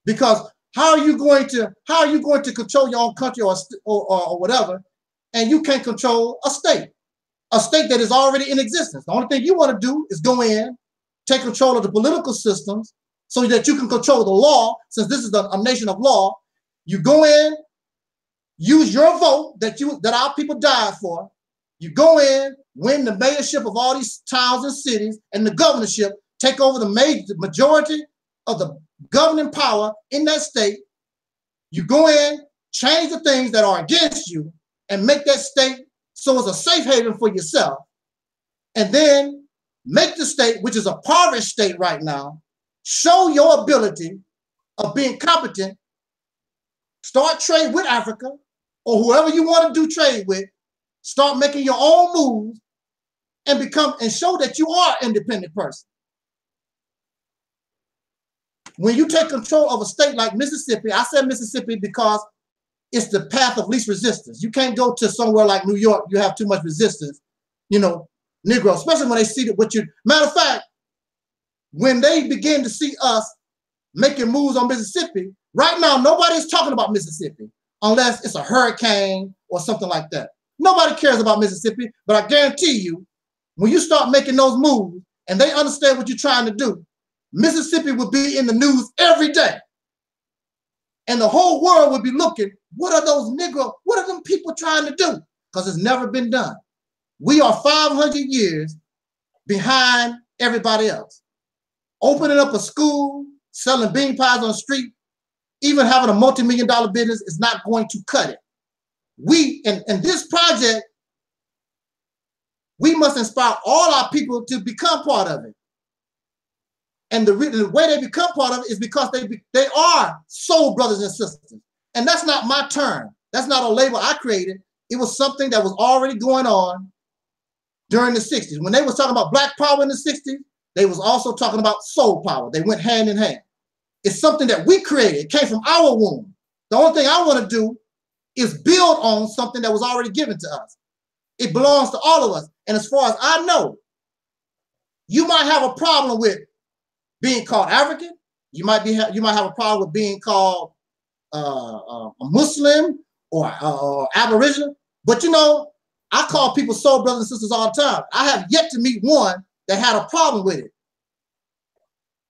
Because how are you going to control your own country or whatever, and you can't control a state that is already in existence? The only thing you want to do is go in, take control of the political systems so that you can control the law. Since this is a nation of law, you go in, use your vote that our people died for. You go in, win the mayorship of all these towns and cities, and the governorship, take over the majority of the governing power in that state. You go in, change the things that are against you, and make that state so it's a safe haven for yourself. And then make the state, which is a impoverished state right now, show your ability of being competent. Start trade with Africa, or whoever you want to do trade with. Start making your own moves and show that you are an independent person. When you take control of a state like Mississippi, I said Mississippi because it's the path of least resistance. You can't go to somewhere like New York. You have too much resistance, Negro, especially when they see that what you, matter of fact, when they begin to see us making moves on Mississippi, right now, nobody's talking about Mississippi unless it's a hurricane or something like that. Nobody cares about Mississippi, but I guarantee you, when you start making those moves and they understand what you're trying to do, Mississippi will be in the news every day. And the whole world would be looking, what are them people trying to do? Because it's never been done. We are 500 years behind everybody else. Opening up a school, selling bean pies on the street, even having a multi-million-dollar business is not going to cut it. We, in this project, we must inspire all our people to become part of it. And the way they become part of it is because they are soul brothers and sisters. And that's not my term. That's not a label I created. It was something that was already going on during the 60s. When they was talking about Black power in the 60s, they was also talking about soul power. They went hand in hand. It's something that we created. It came from our womb. The only thing I want to do is build on something that was already given to us. It belongs to all of us. And as far as I know, you might have a problem with being called African. You might have a problem with being called a Muslim or Aboriginal. But you know, I call people soul brothers and sisters all the time. I have yet to meet one that had a problem with it.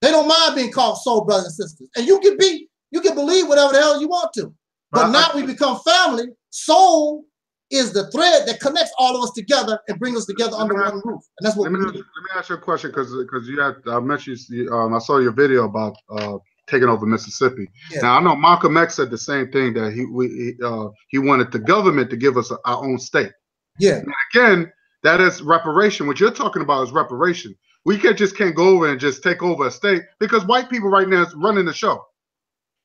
They don't mind being called soul brothers and sisters. And you can believe whatever the hell you want to. But now we become family. Soul is the thread that connects all of us together and brings us together under one roof. And that's what we need. Let me ask you a question, because you had I mentioned I saw your video about taking over Mississippi. Yeah. Now I know Malcolm X said the same thing, that he wanted the government to give us our own state. Yeah. And again, that is reparation. What you're talking about is reparation. We can't go over and just take over a state, because white people right now is running the show.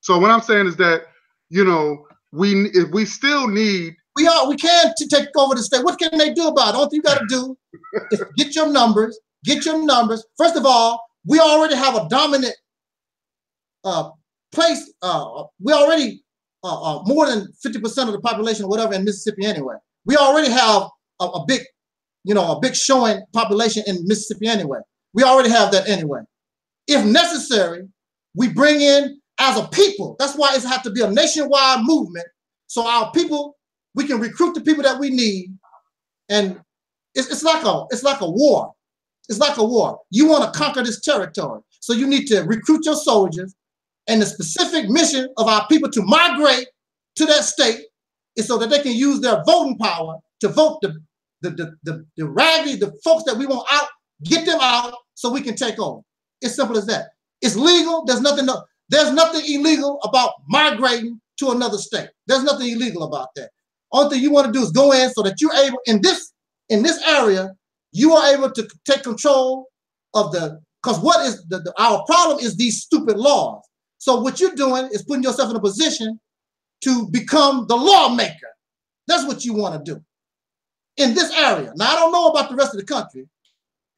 So what I'm saying is that, you know, we still need. We can take over the state. What can they do about it? All you got to do is get your numbers. Get your numbers. First of all, we already have a dominant place. We already more than 50% of the population or whatever in Mississippi anyway. We already have a big showing population in Mississippi anyway. We already have that anyway. If necessary, we bring in as a people. That's why it has to be a nationwide movement. So our people, we can recruit the people that we need. And it's like a war. It's like a war. You want to conquer this territory. So you need to recruit your soldiers. And the specific mission of our people to migrate to that state is so that they can use their voting power to vote the folks that we want out, get them out so we can take over. It's simple as that. It's legal. There's nothing illegal about migrating to another state. There's nothing illegal about that. Only thing you want to do is go in so that you're able, in this area, you are able to take control of because what is our problem is these stupid laws. So what you're doing is putting yourself in a position to become the lawmaker. That's what you want to do in this area. Now, I don't know about the rest of the country,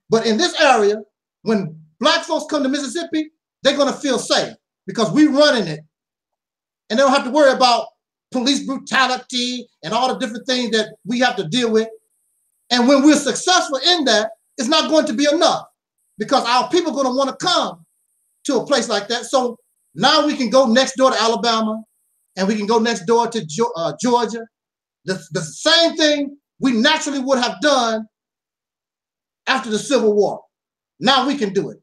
but in this area, when black folks come to Mississippi, they're going to feel safe because we're running it. And they don't have to worry about police brutality and all the different things that we have to deal with. And when we're successful in that, it's not going to be enough because our people are going to want to come to a place like that. So now we can go next door to Alabama and we can go next door to Georgia. The same thing we naturally would have done after the Civil War. Now we can do it.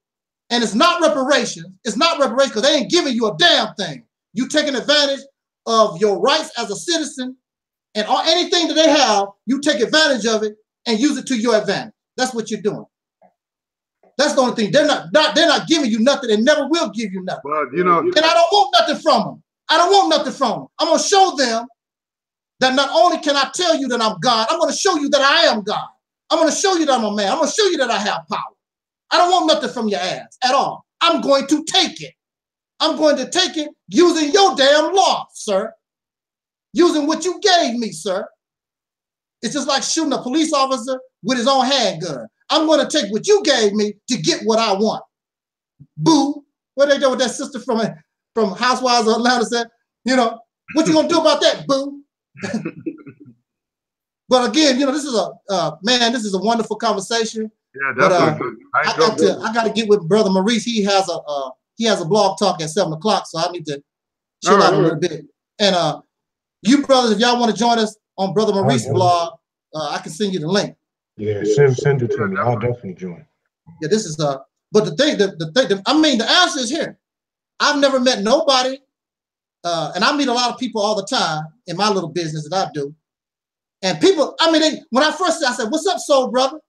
And it's not reparations. It's not reparations because they ain't giving you a damn thing. You taking advantage of your rights as a citizen, and anything that they have, you take advantage of it and use it to your advantage. That's what you're doing. That's the only thing. They're not giving you nothing and never will give you nothing. Well, you know, and I don't want nothing from them. I don't want nothing from them. I'm going to show them that not only can I tell you that I'm God, I'm going to show you that I am God. I'm going to show you that I'm a man. I'm going to show you that I have power. I don't want nothing from your ass at all. I'm going to take it. I'm going to take it using your damn law, sir. Using what you gave me, sir. It's just like shooting a police officer with his own handgun. I'm going to take what you gave me to get what I want. Boo. What they do with that sister from Housewives of Atlanta said, you know, what you going to do about that, boo? But again, you know, this is a wonderful conversation. Yeah, definitely. I got to get with Brother Maurice. He has a blog talk at 7 o'clock, so I need to chill out a little bit. And you brothers, if y'all want to join us on Brother Maurice's blog, I can send you the link. Yeah, send it to me. I'll definitely join. Yeah, this is but the thing, the answer is here. I've never met nobody, and I meet a lot of people all the time in my little business that I do. And people, when I first said, I said, "What's up, soul brother?"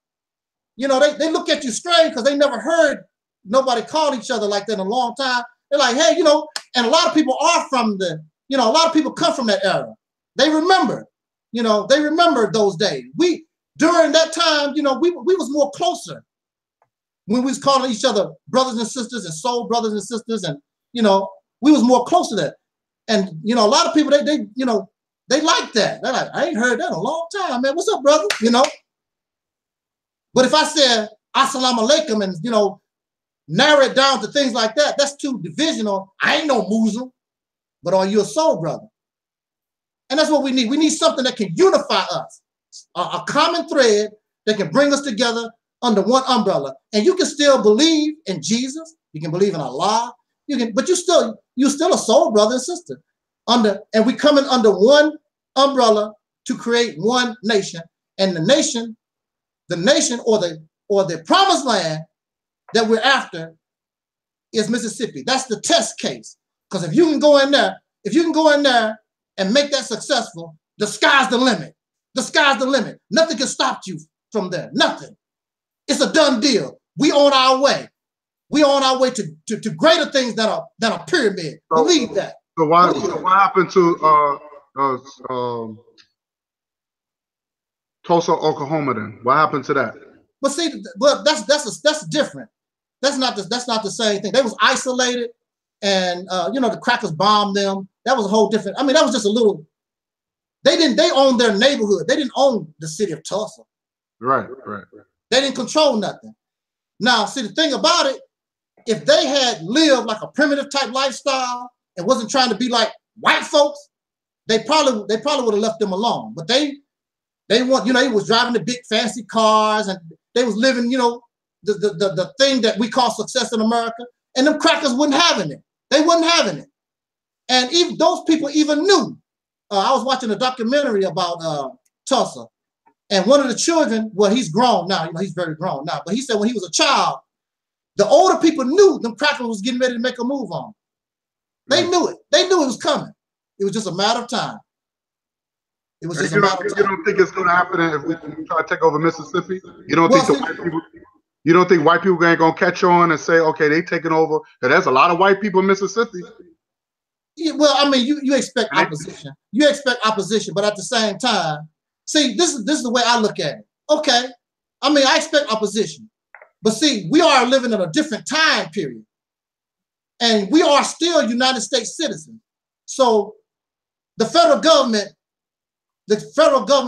You know, they look at you strange because they never heard nobody call each other like that in a long time. They're like, hey, you know, and a lot of people are from a lot of people come from that era. They remember, they remember those days. During that time, we was more closer when we was calling each other brothers and sisters and soul brothers and sisters. And, we was more close to that. And, a lot of people, they like that. They're like, I ain't heard that in a long time, man. What's up, brother? But if I said, assalamu alaikum, and, narrow it down to things like that, that's too divisional. I ain't no Muslim, but are you a soul brother? And that's what we need. We need something that can unify us, a common thread that can bring us together under one umbrella. And you can still believe in Jesus. You can believe in Allah. But you're still a soul brother and sister. and we coming under one umbrella to create one nation. And the nation or the promised land that we're after is Mississippi. That's the test case. Because if you can go in there and make that successful, the sky's the limit. The sky's the limit. Nothing can stop you from there. Nothing. It's a done deal. We on our way. We on our way to greater things than a pyramid. So, believe that. So what happened to Tulsa, Oklahoma then? What happened to that? But see, that's different. That's not the same thing. They was isolated, and the crackers bombed them. That was a whole different. I mean, that was just a little. They owned their neighborhood. They didn't own the city of Tulsa. Right. They didn't control nothing. Now, see, the thing about it, if they had lived like a primitive type lifestyle and wasn't trying to be like white folks, they probably would have left them alone. But they was driving the big fancy cars, and they was living, the thing that we call success in America, and them crackers wasn't having it. They wasn't having it. And even those people even knew. I was watching a documentary about Tulsa, and one of the children, well, he's grown now, he's very grown now, but he said when he was a child, the older people knew them crackers was getting ready to make a move on. They knew it. They knew it was coming. It was just a matter of time. It was just a matter of time. You don't think it's going to happen if we try to take over Mississippi? You don't think you don't think white people ain't going to catch on and say, okay, they taking over? Because there's a lot of white people in Mississippi. Yeah, well, I mean, you expect opposition. You expect opposition, but at the same time, see, this is the way I look at it. Okay, I mean, I expect opposition. But see, we are living in a different time period. And we are still United States citizens. So the federal government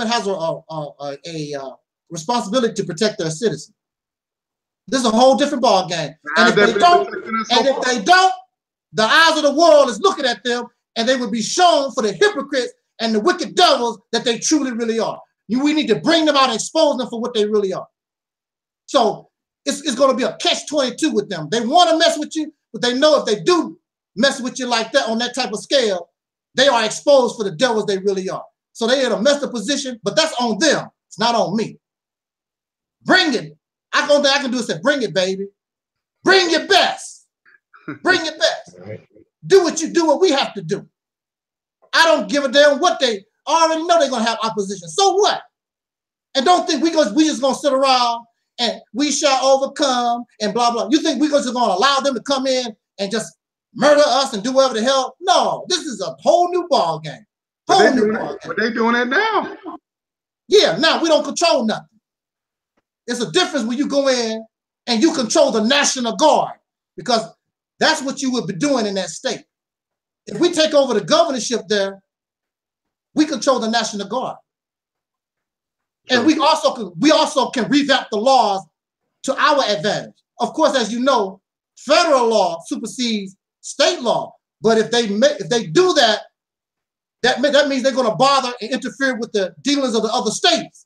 has a responsibility to protect their citizens. This is a whole different ball game. And if they don't, the eyes of the world is looking at them, and they will be shown for the hypocrites and the wicked devils that they truly really are. We need to bring them out and expose them for what they really are. So it's going to be a catch-22 with them. They want to mess with you, but they know if they do mess with you like that on that type of scale, they are exposed for the devils they really are. So they're in a messed up position, but that's on them. It's not on me. Bring it. The only thing I can do is say, bring it, baby. Bring your best. Bring your best. Do what we have to do. I don't give a damn what I already know they're going to have opposition. So what? And don't think we just going to sit around and we shall overcome and blah, blah. You think we're just going to allow them to come in and just murder us and do whatever the hell? No, this is a whole new ball game. But they're doing it now. Yeah, now we don't control nothing. It's a difference when you go in and you control the National Guard, because that's what you would be doing in that state. If we take over the governorship there, we control the National Guard. And we also can revamp the laws to our advantage. Of course, as you know, federal law supersedes state law. But if they do that, that means they're going to bother and interfere with the dealings of the other states.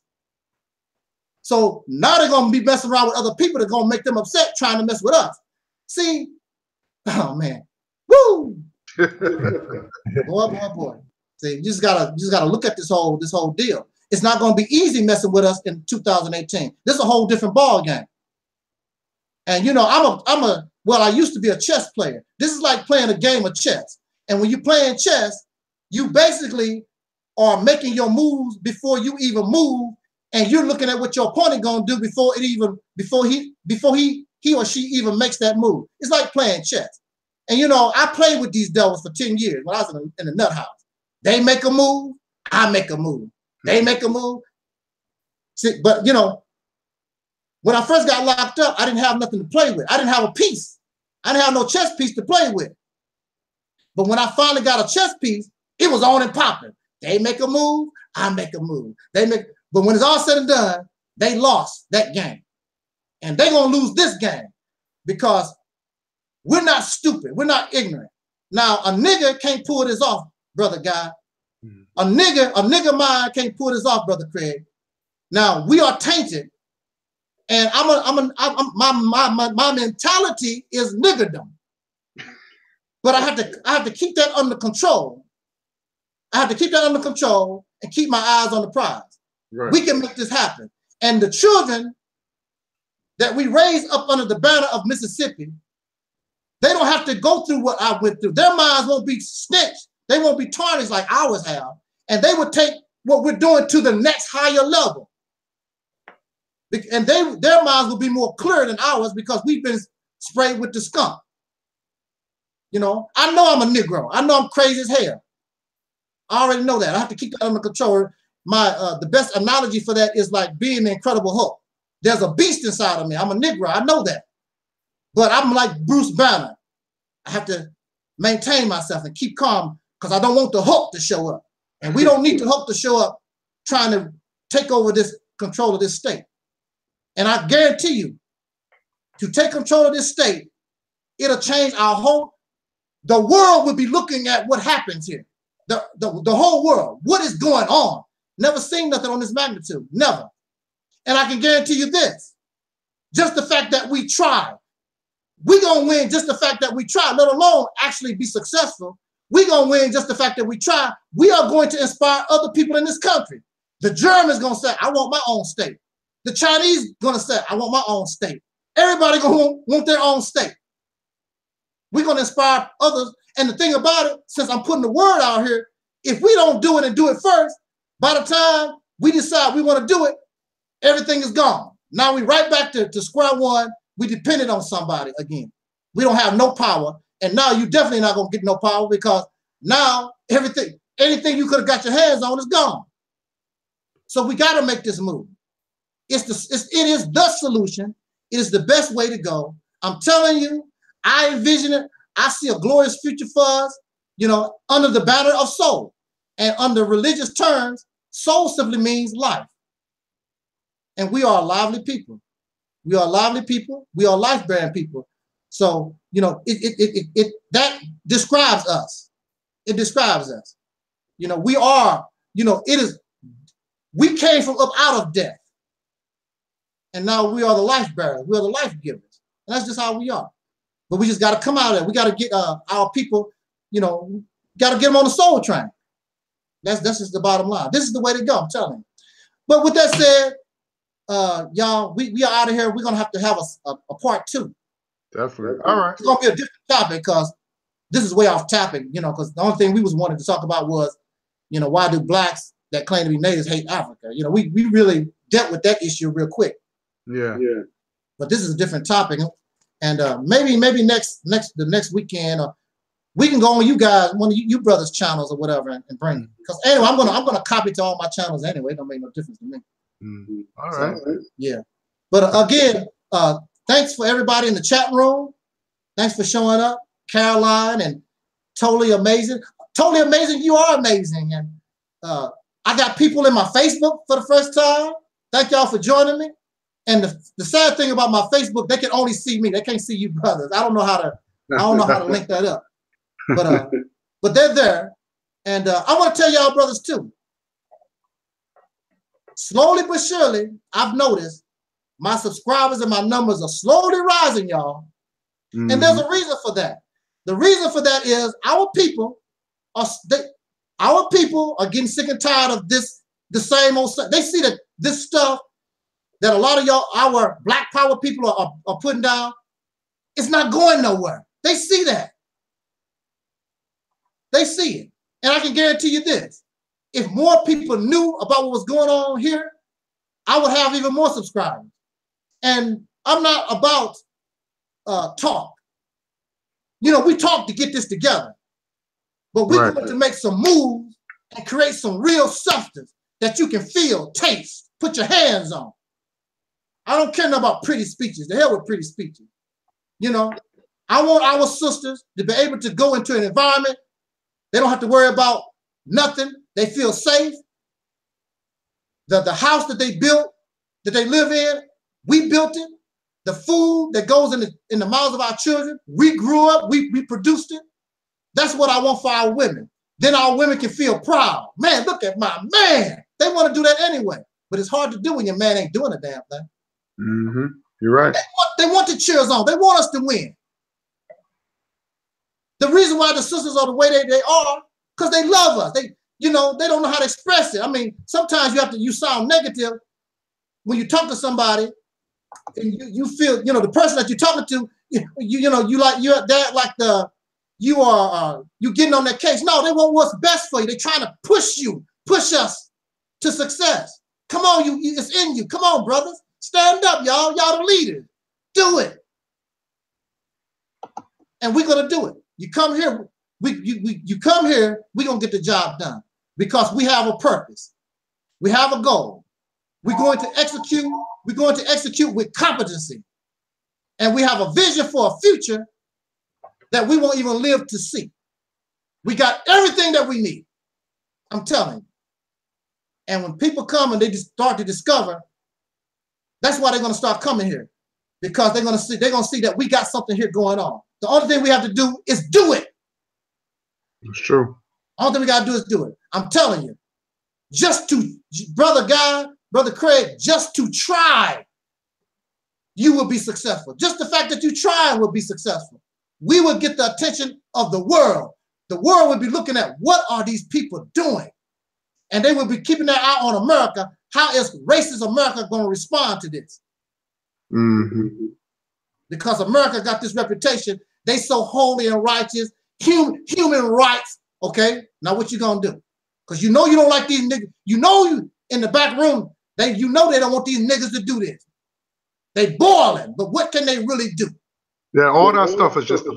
So now they're going to be messing around with other people that are going to make them upset trying to mess with us. See? Oh man. Woo! boy. See, you just gotta look at this whole deal. It's not going to be easy messing with us in 2018. This is a whole different ball game. And I used to be a chess player. This is like playing a game of chess. And when you're playing chess, you basically are making your moves before you even move, and you're looking at what your opponent gonna do before he or she even makes that move. It's like playing chess. And I played with these devils for 10 years when I was in the nut house. They make a move, I make a move. They make a move. See, but when I first got locked up, I didn't have nothing to play with. I didn't have a piece. I didn't have no chess piece to play with. But when I finally got a chess piece, it was on and popping. They make a move, I make a move. But when it's all said and done, they lost that game. And they're gonna lose this game because we're not stupid, we're not ignorant. Now, a nigga can't pull this off, brother Guy. A nigga mind can't pull this off, brother Craig. Now, we are tainted, and my mentality is niggerdom. But I have to keep that under control. I have to keep that under control and keep my eyes on the prize. Right. We can make this happen. And the children that we raise up under the banner of Mississippi, they don't have to go through what I went through. Their minds won't be snitched. They won't be tarnished like ours have. And they would take what we're doing to the next higher level. And their minds will be more clear than ours because we've been sprayed with the skunk. You know, I know I'm a Negro. I know I'm crazy as hell. I already know that. I have to keep that under control. The best analogy for that is like being the Incredible Hulk. There's a beast inside of me. I'm a Negro. I know that. But I'm like Bruce Banner. I have to maintain myself and keep calm because I don't want the Hulk to show up. And we don't need the Hulk to show up trying to take over this control of this state. And I guarantee you, to take control of this state, it'll change our whole, the world will be looking at what happens here. The whole world, what is going on? Never seen nothing on this magnitude, never. And I can guarantee you this, just the fact that we tried, we're gonna win just the fact that we tried, let alone actually be successful. We're gonna win just the fact that we try. We are going to inspire other people in this country. The Germans gonna say, I want my own state. The Chinese gonna say, I want my own state. Everybody gonna want their own state. We're gonna inspire others. And the thing about it, since I'm putting the word out here, if we don't do it and do it first, by the time we decide we want to do it, everything is gone. Now we right back to square one. We depended on somebody again. We don't have no power. And now you definitely not gonna get no power because now anything you could have got your hands on is gone. So we got to make this move. It is the solution. It is the best way to go. I'm telling you, I envision it. I see a glorious future for us, you know, under the banner of soul. And under religious terms, soul simply means life. And we are lively people. We are lively people. We are life-bearing people. So, you know, that describes us. It describes us. You know, we are, you know, we came from up out of death. And now we are the life bearers. We are the life givers. And that's just how we are. But we just got to come out of it. We got to get our people, you know, got to get them on the soul train. That's just the bottom line. This is the way to go, I'm telling you. But with that said, y'all, we are out of here. We're going to have a part 2. Definitely. All right. It's going to be a different topic because this is way off topic, you know, because the only thing we was wanting to talk about was, you know, why do blacks that claim to be natives hate Africa? You know, we really dealt with that issue real quick. Yeah. But this is a different topic. And maybe the next weekend, we can go on you guys, one of you brothers' channels or whatever, and bring it. Because anyway, I'm gonna copy to all my channels anyway. It don't make no difference to me. Mm-hmm. All right. So, yeah. But again, thanks for everybody in the chat room. Thanks for showing up, Caroline, and totally amazing. Totally amazing. You are amazing. And I got people in my Facebook for the first time. Thank y'all for joining me. And the sad thing about my Facebook, they can only see me. They can't see you brothers. I don't know how to link that up. But they're there. And I want to tell y'all brothers too. Slowly but surely, I've noticed my subscribers and my numbers are slowly rising, y'all. Mm-hmm. And there's a reason for that. The reason for that is our people are getting sick and tired of the same old stuff. They see that this stuff that a lot of y'all, our black power people are putting down, it's not going nowhere. They see that. They see it. And I can guarantee you this. If more people knew about what was going on here, I would have even more subscribers. And I'm not about talk. You know, we talk to get this together. But we're going to make some moves and create some real substance that you can feel, taste, put your hands on. I don't care about pretty speeches. The hell with pretty speeches. You know, I want our sisters to be able to go into an environment. They don't have to worry about nothing. They feel safe. The house that they built, that they live in, we built it. The food that goes in the mouths of our children, we grew up, we produced it. That's what I want for our women. Then our women can feel proud. Man, look at my man. They want to do that anyway. But it's hard to do when your man ain't doing a damn thing. Mm-hmm. You're right. They want the cheers on. They want us to win. The reason why the sisters are the way they are, because they love us. you know, they don't know how to express it. I mean, sometimes you sound negative when you talk to somebody and you feel, you know, the person that you're talking to, you getting on their case. No, they want what's best for you. They're trying to push us to success. Come on, it's in you. Come on, brothers. Stand up, y'all. Y'all the leaders. Do it. And we're gonna do it. You come here, you come here, we're gonna get the job done because we have a purpose. We have a goal. We're going to execute with competency. And we have a vision for a future that we won't even live to see. We got everything that we need. I'm telling you. And when people come and they just start to discover, that's why they're going to start coming here, because they're going to see that we got something here going on. The only thing we have to do is do it. It's true. The only thing we got to do is do it. I'm telling you, Brother Guy, Brother Craig, just to try, you will be successful. Just the fact that you try will be successful. We will get the attention of the world. The world will be looking at what are these people doing? And they will be keeping their eye on America. How is racist America going to respond to this? Mm-hmm. Because America got this reputation. They so holy and righteous, human rights. Okay, now what you gonna do? Because you know you don't like these niggas. You know you in the back room, they don't want these niggas to do this. They boiling, but what can they really do? Yeah, all that stuff is just a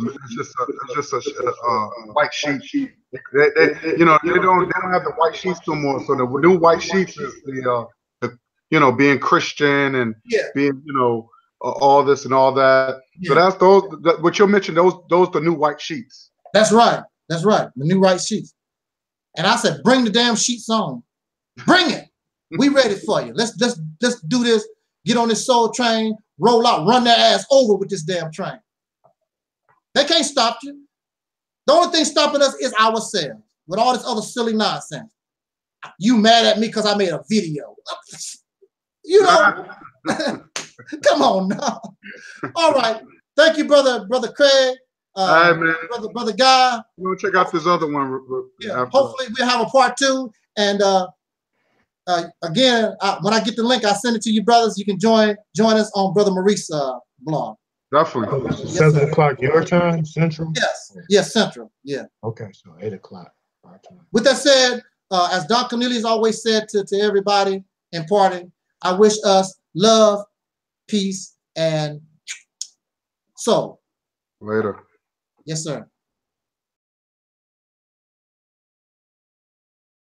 white sheet. They don't have the white sheets no more. So the new white sheets is the being Christian and being all this and all that. Yeah. So that's those what you mentioned. Those the new white sheets. That's right. That's right. The new white sheets. And I said, bring the damn sheets on. Bring it. We ready for you. Let's do this. Get on this soul train. Roll out. Run their ass over with this damn train. They can't stop you. The only thing stopping us is ourselves with all this other silly nonsense. You mad at me because I made a video. You know, come on now. All right. Thank you, brother Craig. All right, man. Brother Guy. We'll check out this other one. Yeah, hopefully we'll have a part 2. And again, when I get the link, I'll send it to you, brothers. You can join us on Brother Maurice's blog. Definitely. Yes, 7 o'clock your time, Central? Yes. Yes, Central. Yeah. Okay, so 8 o'clock our time. With that said, as Don Cornelius always said to everybody in parting, I wish us love, peace, and soul. Later. Yes, sir.